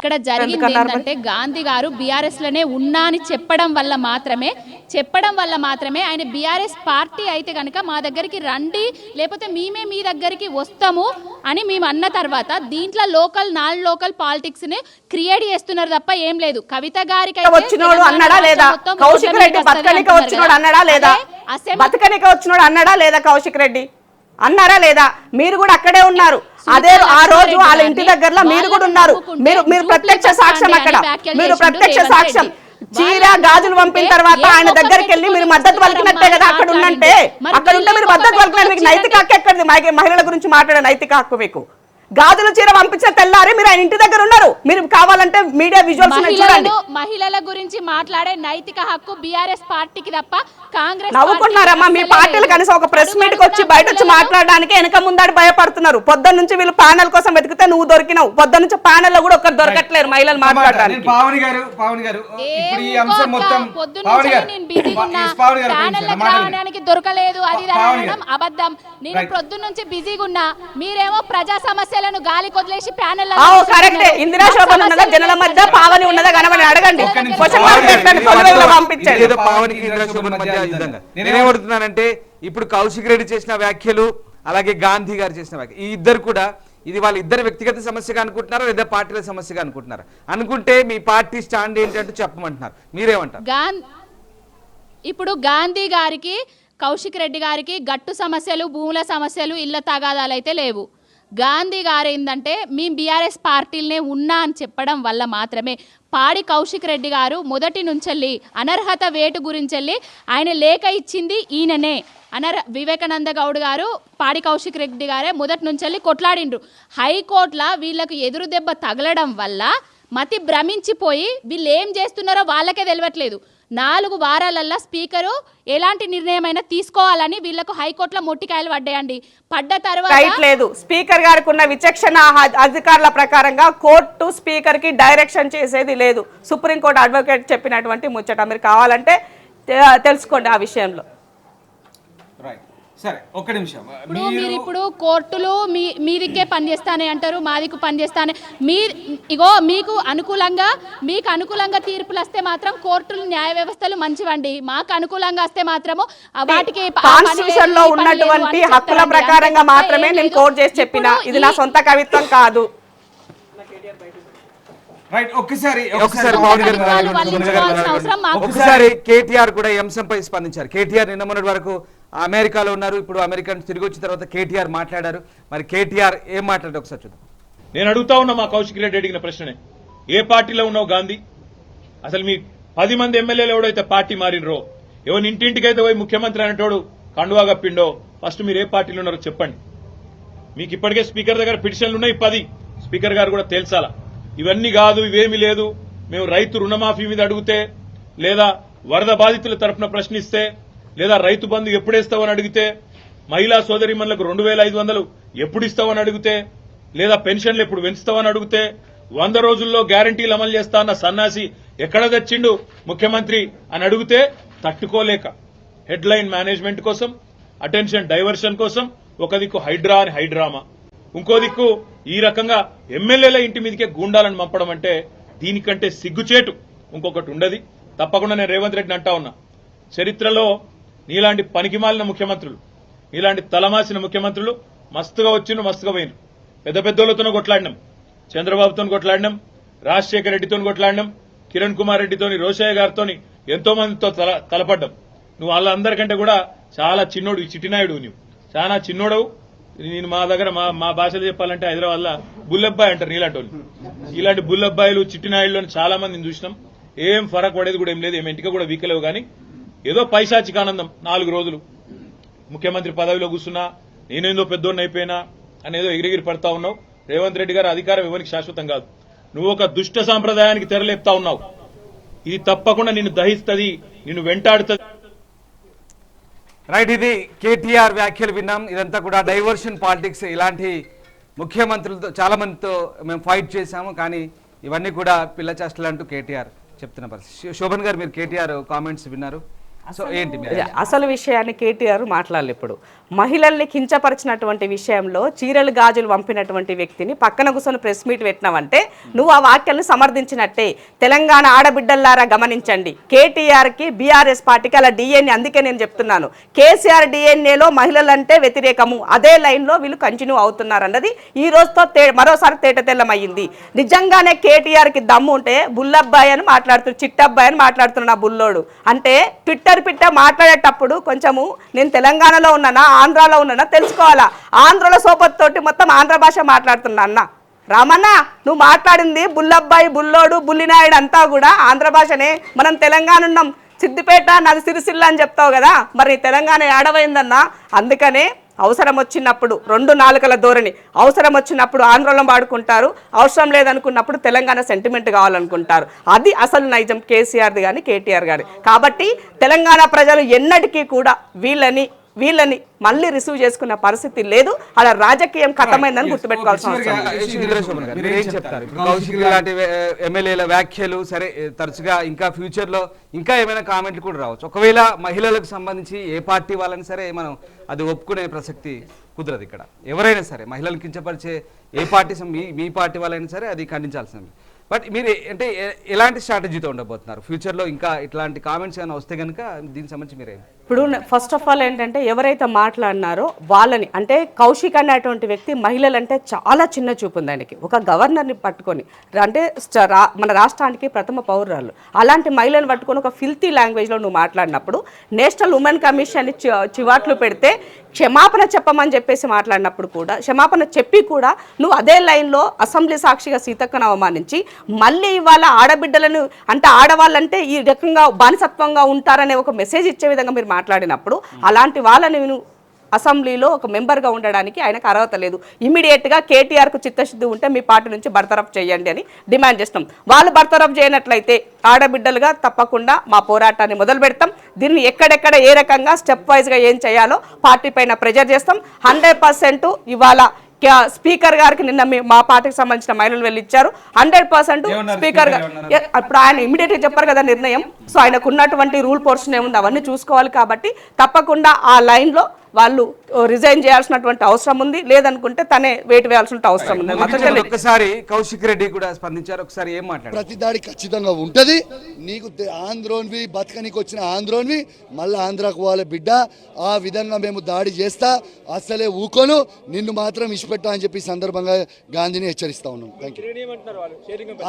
ఇక్కడ జరిగింది ఏంటంటే, గాంధీ గారు బీఆర్ఎస్ లోనే ఉన్నా అని చెప్పడం వల్ల మాత్రమే ఆయన బీఆర్ఎస్ పార్టీ అయితే కనుక మా దగ్గరికి రండి, లేకపోతే మేమే మీ దగ్గరికి వస్తాము అని మేము అన్న తర్వాత దీంట్లో లోకల్ నాన్ లోకల్ పాలిటిక్స్ ని క్రియేట్ చేస్తున్నారు తప్ప ఏం లేదు. కవిత గారికి వచ్చినోడు అన్నాడా లేదా? కౌశిక్ రెడ్డి బతకనిక వచ్చినోడు అన్నాడా లేదా? బతకనిక వచ్చినోడు అన్నాడా లేదా? కౌశిక్ రెడ్డి అన్నారా లేదా? మీరు కూడా అక్కడే ఉన్నారు. అదే ఆ రోజు వాళ్ళ ఇంటి దగ్గరలో మీరు కూడా ఉన్నారు. మీరు ప్రత్యక్ష సాక్ష్యం. అక్కడ మీరు ప్రత్యక్ష సాక్ష్యం. చీర గాజులు పంపిన తర్వాత ఆయన దగ్గరికి వెళ్ళి మీరు మద్దతు పలికినట్టే కదా అక్కడ ఉన్నంటే. అక్కడ ఉంటే మీరు మద్దతు పలికినట్టు మీకు నైతిక హక్కు ఎక్కడిది? మహిళల గురించి మాట్లాడే నైతిక హక్కు మీకు. గాజులు చీర పంపించిన తెల్లారి మీరు ఆయన ఇంటి దగ్గర ఉన్నారు. మీరు కావాలంటే మీడియా విజువల్స్ చూడండి. మహిళల గురించి మాట్లాడే నైతిక హక్కు బీఆర్ఎస్ పార్టీకి తప్ప కాంగ్రెస్ నవ్వుకుంటున్నారమ్మా. మీ పార్టీలు కనీసం ఒక ప్రెస్ మీట్ కి వచ్చి బయట వచ్చి మాట్లాడడానికి వెనక ముందాడి భయపడుతున్నారు. పొద్దున్న నుంచి వీళ్ళు ప్యానెల్ కోసం వెతికితే నువ్వు దొరికినావు. పొద్దున్న నుంచి ప్యానెల్ లో కూడా ఒకరు దొరకట్లేరు మహిళలు మాట్లాడడానికి. దొరకలేదు అది అబద్ధం. నేను పొద్దున్న నుంచి బిజీగా ఉన్నా, మీరేమో ప్రజా సమస్యలను గాలి కొదిలేసి ప్యానెల్ కరెక్టే. ఇందిరా శోభన్ ఉన్నదా, జనల మధ్య పావని ఉన్నదా కనబడి అడగండి. నేనేమడుతున్నానంటే, ఇప్పుడు కౌశిక్ రెడ్డి చేసిన వ్యాఖ్యలు అలాగే గాంధీ గారు చేసిన వ్యాఖ్యలు, ఈ ఇద్దరు కూడా ఇది వాళ్ళ ఇద్దరు వ్యక్తిగత సమస్యగా అనుకుంటున్నారా లేదా పార్టీల సమస్యగా అనుకుంటున్నారా? అనుకుంటే మీ పార్టీ స్టాండ్ ఏంటంటే చెప్పమంటున్నారు, మీరేమంటారు? ఇప్పుడు గాంధీ గారికి కౌశిక్ రెడ్డి గారికి గట్టు సమస్యలు, భూముల సమస్యలు, ఇళ్ల తగాదాలు అయితే లేవు. గాంధీ గారు ఏంటంటే మేము బీఆర్ఎస్ పార్టీలనే ఉన్నా అని చెప్పడం వల్ల మాత్రమే పాడి కౌశిక్ రెడ్డి గారు మొదటి నుంచెల్లి అనర్హత వేటు గురించెల్లి ఆయన లేఖ ఇచ్చింది ఈయననే. వివేకానంద గౌడ్ గారు పాడి కౌశిక్ రెడ్డి గారే మొదటి నుంచెల్లి కొట్లాడిండ్రు. హైకోర్టులో వీళ్ళకు ఎదురు దెబ్బ తగలడం వల్ల మతి భ్రమించిపోయి వీళ్ళు ఏం చేస్తున్నారో వాళ్ళకే తెలియట్లేదు. 4 వారాలల్లో స్పీకరు ఎలాంటి నిర్ణయం అయినా తీసుకోవాలని వీళ్ళకు హైకోర్టులో మొట్టికాయలు పడ్డాయండి. పడ్డ తర్వాత లేదు, స్పీకర్ గారికి ఉన్న విచక్షణ అధికారుల ప్రకారంగా కోర్టు స్పీకర్ కి డైరెక్షన్ చేసేది లేదు. సుప్రీంకోర్టు అడ్వకేట్ చెప్పినటువంటి ముచ్చట మీరు కావాలంటే తెలుసుకోండి ఆ విషయంలో. సరే ఒక్క నిమిషం. ఇప్పుడు మీరు ఇప్పుడు కోర్టులు మీదికే పనిచేస్తానే అంటారు, మాదికు పనిచేస్తానే. ఇగో మీకు అనుకూలంగా తీర్పులు వస్తే మాత్రం కోర్టులు న్యాయ వ్యవస్థలు మంచివండి. మాకు అనుకూలంగా వస్తే మాత్రము వాటికి కాన్స్టిట్యూషన్ లో ఉన్నటువంటి హక్కుల ప్రకారంగా మాత్రమే నేను కోర్టు చేసి చెప్పిన. ఇది నా సొంత కవిత్వం కాదు. రైట్, ఒకసారి కేటీఆర్ కూడా ఈ అంశంపై స్పందించారు. కేటీఆర్ నిన్న మొన్నటి వరకు అమెరికాలో ఉన్నారు, ఇప్పుడు అమెరికా నుంచి తిరిగి వచ్చిన తర్వాత కేటీఆర్ మాట్లాడారు. మరి కేటీఆర్ ఏం మాట్లాడారు ఒకసారి చూద్దాం. నేను అడుగుతా ఉన్నా మా కౌశిక్ రెడ్డి అడిగిన ప్రశ్ననే, ఏ పార్టీలో ఉన్నావు గాంధీ? అసలు మీ 10 మంది ఎమ్మెల్యేలు ఎవడైతే పార్టీ మారినరో, ఎవరి ఇంటింటికైతే పోయి ముఖ్యమంత్రి అనేటోడు కండువా కప్పిండో, ఫస్ట్ మీరు ఏ పార్టీలో ఉన్నారో చెప్పండి. మీకు ఇప్పటికే స్పీకర్ దగ్గర పిటిషన్లు ఉన్నాయి 10. స్పీకర్ గారు కూడా తేల్చాలా. ఇవన్నీ కాదు, ఇవేమీ లేదు, మేము రైతు రుణమాఫీ మీద అడిగితే, లేదా వరద బాధితుల తరఫున ప్రశ్నిస్తే, లేదా రైతు బంధు ఎప్పుడేస్తావని అడిగితే, మహిళా సోదరిమణులకు 2500 ఎప్పుడు ఇస్తావని అడిగితే, లేదా పెన్షన్లు ఎప్పుడు పెంచుతావని అడిగితే, 100 రోజుల్లో గ్యారంటీలు అమలు చేస్తా అన్న సన్నాసి ఎక్కడ తెచ్చిండు ముఖ్యమంత్రి అని అడిగితే తట్టుకోలేక హెడ్లైన్ మేనేజ్మెంట్ కోసం, అటెన్షన్ డైవర్షన్ కోసం ఒక దిక్కు హైడ్రా అని హైడ్రామా, ఇంకో దిక్కు ఈ రకంగా ఎమ్మెల్యేల ఇంటి మీదకే గూండాలను పంపడం అంటే దీనికంటే సిగ్గుచేటు ఇంకొకటి ఉండదు. తప్పకుండా నేను రేవంత్ రెడ్డిని అంటా ఉన్నా, చరిత్రలో నీలాంటి పనికిమాలిన ముఖ్యమంత్రులు, నీలాంటి తలమాసిన ముఖ్యమంత్రులు మస్తుగా వచ్చిండ్రు, మస్తుగా పోయినారు. పెద్ద పెద్దోళ్లతోనూ కొట్లాడినాం, చంద్రబాబుతో కొట్లాడినాం, రాజశేఖర రెడ్డితో కొట్లాడినాం, కిరణ్ కుమార్ రెడ్డితోని, రోషయ్య గారితో ఎంతో మందితో తలపడ్డాం. నువ్వు వాళ్ళందరికంటే కూడా చాలా చిన్నోడు, ఈ చిట్టినాయుడు, నువ్వు చాలా చిన్నోడవు. నేను మా దగ్గర మా భాషలో చెప్పాలంటే హైదరాబాద్ లో బుల్లబ్బాయి అంటారు నీలాంటి వాళ్ళు. ఇలాంటి బుల్లబ్బాయిలు చిట్టినాయుళ్ళు చాలా మందిని చూసినాం. ఏం ఫరక్ పడేది కూడా ఏం లేదు, ఏం ఇంటికి కూడా వీకలేవు. కానీ ఏదో పైశాచిక ఆనందం, 4 రోజులు ముఖ్యమంత్రి పదవిలో కూర్చున్నా, నేనేందో పెద్దోడిని అయిపోయినా అనేదో ఎగిరిగిరి పడతా ఉన్నావు. రేవంత్ రెడ్డి గారు అధికారం ఎవరికి శాశ్వతం కాదు. నువ్వు ఒక దుష్ట సాంప్రదాయానికి తెరలేపుతా ఉన్నావు. ఇది తప్పకుండా నిన్ను దహిస్తుంది, నిన్ను వెంటాడుతుంది. రైట్, ఇది కేటీఆర్ వ్యాఖ్యలు విన్నాం. ఇదంతా కూడా డైవర్షన్ పాలిటిక్స్. ఇలాంటి ముఖ్యమంత్రులతో చాలా మందితో మేము ఫైట్ చేశాము, కానీ ఇవన్నీ కూడా పిల్ల చేష్టలు అంటూ కేటీఆర్ చెప్తున్న పరిస్థితి. శోభన్ గారు, మీరు కేటీఆర్ కామెంట్స్ విన్నారు, సో ఏంటి అసలు విషయాన్ని కేటీఆర్ మాట్లాడాలి. ఇప్పుడు మహిళల్ని కించపరిచినటువంటి విషయంలో చీరలు గాజులు పంపినటువంటి వ్యక్తిని పక్కన కూర్చొని ప్రెస్ మీట్ పెట్టినావంటే నువ్వు ఆ వాక్యాలను సమర్థించినట్టే. తెలంగాణ ఆడబిడ్డల్లారా గమనించండి, కేటీఆర్కి బీఆర్ఎస్ పార్టీకి అలా డిఎన్ఏ. అందుకే నేను చెప్తున్నాను, కేసీఆర్ డిఎన్ఏలో మహిళలంటే వ్యతిరేకము, అదే లైన్లో వీళ్ళు కంటిన్యూ అవుతున్నారు అన్నది ఈ రోజుతో మరోసారి తేటతెల్లమయ్యింది. నిజంగానే కేటీఆర్కి దమ్ము ఉంటే బుల్లబ్బాయి అని మాట్లాడుతున్నారు, చిట్టబ్బాయి అని మాట్లాడుతున్నా నా బుల్లోడు. అంటే ట్విట్టర్ పిట్ట మాట్లాడేటప్పుడు కొంచెము నేను తెలంగాణలో ఉన్నానా ఆంధ్రాలో ఉన్నానా తెలుసుకోవాలా. ఆంధ్రలో సోపత్తోటి మొత్తం ఆంధ్ర భాష మాట్లాడుతున్నా అన్న. రామన్న, నువ్వు మాట్లాడింది బుల్లబ్బాయి, బుల్లోడు, బుల్లినాయుడు అంతా కూడా ఆంధ్ర భాషనే. మనం తెలంగాణ ఉన్నాం, సిద్దిపేట నాది సిరిసిల్ల అని చెప్తావు కదా, మరి తెలంగాణ ఏడవైందన్నా. అందుకనే అవసరం వచ్చినప్పుడు 2 నాలుకల ధోరణి, అవసరం వచ్చినప్పుడు ఆంధ్రలో వాడుకుంటారు, అవసరం లేదనుకున్నప్పుడు తెలంగాణ సెంటిమెంట్ కావాలనుకుంటారు. అది అసలు నైజం కేసీఆర్ది కానీ కేటీఆర్ గారి. కాబట్టి తెలంగాణ ప్రజలు ఎన్నటికీ కూడా వీళ్ళని మళ్ళీ రిసీవ్ చేసుకున్న పరిస్థితి లేదు. అలా రాజకీయం ఖతమైందని గుర్తుపెట్టుకోవాల్సిన అవసరం. ఎమ్మెల్యేల వ్యాఖ్యలు సరే, తరచుగా ఇంకా ఫ్యూచర్ లో ఇంకా ఏమైనా కామెంట్లు కూడా రావచ్చు. ఒకవేళ మహిళలకు సంబంధించి ఏ పార్టీ వాళ్ళని సరే మనం అది ఒప్పుకునే ప్రసక్తి కుదరదు. ఇక్కడ ఎవరైనా సరే మహిళలను కించపరిచే ఏ పార్టీ మీ పార్టీ వాళ్ళైనా సరే అది ఖండించాల్సింది. బట్ మీరు అంటే ఎలాంటి స్ట్రాటజీతో ఉండబోతున్నారు ఫ్యూచర్లో? ఇంకా ఇట్లాంటి కామెంట్స్ ఏమైనా వస్తే కనుక దీనికి సంబంధించి మీరే ఇప్పుడు ఫస్ట్ ఆఫ్ ఆల్ ఏంటంటే ఎవరైతే మాట్లాడినారో వాళ్ళని, అంటే కౌశిక్ అనేటువంటి వ్యక్తి మహిళలంటే చాలా చిన్న చూపు ఉంది ఆయనకి. ఒక గవర్నర్ని పట్టుకొని, అంటే మన రాష్ట్రానికి ప్రథమ పౌరురాలు అలాంటి మహిళలను పట్టుకొని ఒక ఫిల్తీ లాంగ్వేజ్లో నువ్వు మాట్లాడినప్పుడు, నేషనల్ ఉమెన్ కమిషన్ చివాట్లు పెడితే క్షమాపణ చెప్పమని చెప్పేసి మాట్లాడినప్పుడు కూడా, క్షమాపణ చెప్పి కూడా నువ్వు అదే లైన్లో అసెంబ్లీ సాక్షిగా సీతక్కను అవమానించి మళ్ళీ ఇవాళ ఆడబిడ్డలను, అంటే ఆడవాళ్ళంటే ఈ రకంగా బానిసత్వంగా ఉంటారనే ఒక మెసేజ్ ఇచ్చే విధంగా మీరు మాట్లాడినప్పుడు, అలాంటి వాళ్ళని నేను అసెంబ్లీలో ఒక మెంబర్గా ఉండడానికి ఆయనకు అర్హత లేదు. ఇమీడియట్గా కేటీఆర్కు చిత్తశుద్ధి ఉంటే మీ పార్టీ నుంచి బర్తరఫ్ చేయండి అని డిమాండ్ చేస్తాం. వాళ్ళు బర్తరఫ్ చేయనట్లయితే ఆడబిడ్డలుగా తప్పకుండా మా పోరాటాన్ని మొదలు పెడతాం. దీన్ని ఎక్కడెక్కడ ఏ రకంగా స్టెప్ వైజ్గా ఏం చేయాలో పార్టీ పైన ప్రెజర్ చేస్తాం. 100% ఇవాళ స్పీకర్ గారికి నిన్న మా పార్టీకి సంబంధించిన మహిళలు వెళ్ళి ఇచ్చారు. 100% స్పీకర్ గారు అప్పుడు ఆయన ఇమీడియట్గా చెప్పారు కదా నిర్ణయం. సో ఆయనకు ఉన్నటువంటి రూల్ పోర్షన్ ఏముంది అవన్నీ చూసుకోవాలి. కాబట్టి తప్పకుండా ఆ లైన్లో వాళ్ళు రిజైన్ చేయాల్సినటువంటి అవసరం ఉంది, లేదనుకుంటే తనే వేటు వేయాల్సిన అవసరం ఉంది. ఒక్కసారి కౌశిక్ రెడ్డి కూడా స్పందించారు, ఒకసారి ఏం మాట్లాడారు? ప్రతి దాడి ఖచ్చితంగా ఉంటది. నీకు ఆంధ్రోన్వి బతకనికి వచ్చిన ఆంధ్రోన్వి మళ్ళీ ఆంధ్రాకు పోవాలి బిడ్డ, ఆ విధంగా మేము దాడి చేస్తా, అసలే ఊకోను, నిన్ను మాత్రం ఇచ్చిపెట్టా అని చెప్పి సందర్భంగా గాంధీని హెచ్చరిస్తా ఉన్నాం. Thank you.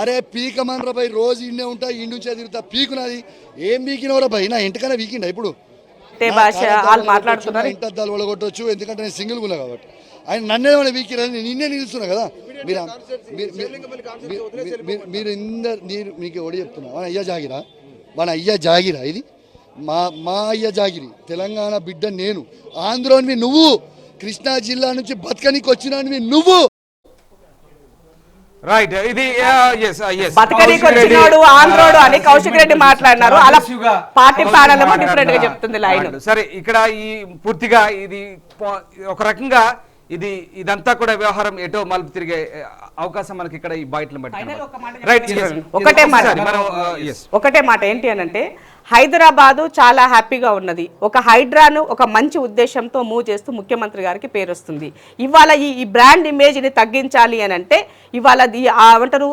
అరే పీకమనరా భయ్, రోజు ఇండే ఉంటా, ఇంటి నుంచే తిరుగుతా, పీకునది ఏం పీకినవరా భయ్, నా ఇంటికన్నా పీకిండా ఇప్పుడు మాట్లాడుతున్నారు. ఇంటద్దాలు ఒలగొట్టవచ్చు, ఎందుకంటే నేను సింగిల్ ఉన్నా కాబట్టి. ఆయన నన్నేమైనా వీకిరని నిన్నే నిలుస్తున్నా కదా. మీరు మీకు ఎవడు చెప్తున్నా, మన అయ్యా జాగిరా ఇది, మా అయ్య జాగిరి, తెలంగాణ బిడ్డ నేను, ఆంధ్రోనివి నువ్వు, కృష్ణా జిల్లా నుంచి బతకనికి వచ్చినవి నువ్వు. రైట్, ఇది బతకనికి వచ్చినోడు ఆంధ్రోడు అని కౌశిక్ రెడ్డి మాట్లాడినారు. అలా పార్టీ ప్యానల్ డిఫరెంట్ గా చెప్తుంది లైన్. సరే, ఇక్కడ ఈ పూర్తిగా ఇది ఒక రకంగా ఇదంతా కూడా వ్యవహారం ఎటో మలుపు తిరిగే అవకాశం మనకి ఇక్కడ ఈ బయటను బట్టి. ఒకటే మాట ఏంటి అనంటే, హైదరాబాదు చాలా హ్యాపీగా ఉన్నది. ఒక హైడ్రాను ఒక మంచి ఉద్దేశంతో మూవ్ చేస్తూ ముఖ్యమంత్రి గారికి పేరు వస్తుంది. ఇవాళ ఈ బ్రాండ్ ఇమేజ్ని తగ్గించాలి అని అంటే ఇవాళ ఏమంటారు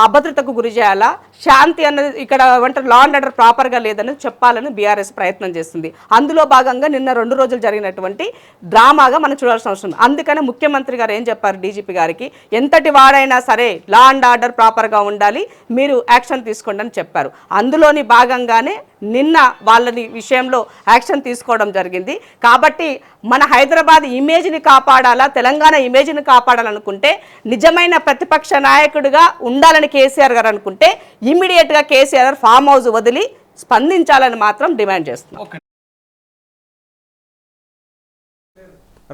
అభద్రతకు గురి చేయాలా, శాంతి అన్నది ఇక్కడ ఏమంటారు లా అండ్ ఆర్డర్ ప్రాపర్గా లేదని చెప్పాలని బీఆర్ఎస్ ప్రయత్నం చేస్తుంది. అందులో భాగంగా నిన్న 2 రోజులు జరిగినటువంటి డ్రామాగా మనం చూడాల్సిన అవసరం ఉంది. అందుకనే ముఖ్యమంత్రి గారు ఏం చెప్పారు డీజీపీ గారికి, ఎంతటి వాడైనా సరే లా అండ్ ఆర్డర్ ప్రాపర్గా ఉండాలి, మీరు యాక్షన్ తీసుకోండి అని చెప్పారు. అందులోని భాగంగానే నిన్న వాళ్ళని విషయంలో యాక్షన్ తీసుకోవడం జరిగింది. కాబట్టి మన హైదరాబాద్ ఇమేజ్ని కాపాడాలా, తెలంగాణ ఇమేజ్ని కాపాడాలనుకుంటే, నిజమైన ప్రతిపక్ష నాయకుడిగా ఉండాలని కేసీఆర్ గారు అనుకుంటే ఇమ్మీడియట్గా కేసీఆర్ ఫామ్ హౌస్ వదిలి స్పందించాలని మాత్రం డిమాండ్ చేస్తున్నాం.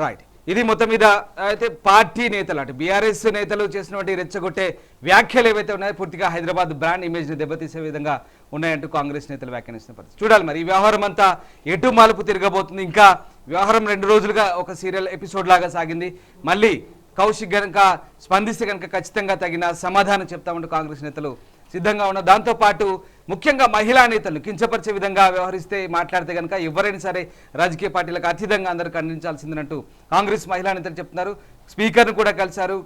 రైట్, ఇది మొత్తం మీద అయితే పార్టీ నేతలు అంటే బీఆర్ఎస్ నేతలు చేసినటువంటి రెచ్చగొట్టే వ్యాఖ్యలు ఏవైతే ఉన్నాయో పూర్తిగా హైదరాబాద్ బ్రాండ్ ఇమేజ్ని దెబ్బతీసే విధంగా ఉన్నాయంటూ కాంగ్రెస్ నేతలు వ్యాఖ్యానిస్తున్న పరిస్థితి. చూడాలి మరి ఈ వ్యవహారం అంతా ఎటు మలుపు తిరగబోతుంది. ఇంకా వ్యవహారం 2 రోజులుగా ఒక సీరియల్ ఎపిసోడ్ లాగా సాగింది. మళ్ళీ కౌశిక్ గనక స్పందిస్తే కనుక ఖచ్చితంగా తగిన సమాధానం చెప్తామంటూ కాంగ్రెస్ నేతలు సిద్ధంగా ఉన్నారు. దాంతోపాటు ముఖ్యంగా మహిళా నేతలు కించపరిచే విధంగా వ్యవహరిస్తే మాట్లాడితే కనుక ఎవరైనా సరే రాజకీయ పార్టీలకు అతీతంగా అందరూ ఖండించాల్సిందంటూ కాంగ్రెస్ మహిళా నేతలు చెప్తున్నారు. స్పీకర్ను కూడా కలిశారు,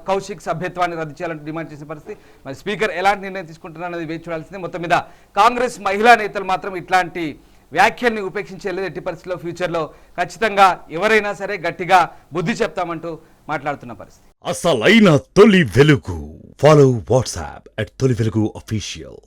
కౌశిక్ సభ్యత్వాన్ని రద్దు చేయాలంటూ డిమాండ్ చేసిన పరిస్థితి. మరి స్పీకర్ ఎలాంటి నిర్ణయం తీసుకుంటున్నారనేది వేచి చూడాల్సిందే. మొత్తం మీద కాంగ్రెస్ మహిళా నేతలు మాత్రం ఇట్లాంటి వ్యాఖ్యల్ని ఉపేక్షించేలేదు. ఎట్టి పరిస్థితుల్లో ఫ్యూచర్లో ఖచ్చితంగా ఎవరైనా సరే గట్టిగా బుద్ధి చెప్తామంటూ మాట్లాడుతున్న పరిస్థితి. అసలైన తొలి వెలుగు. ఫాలో వాట్సాప్ @తొలి వెలుగు అఫీషియల్.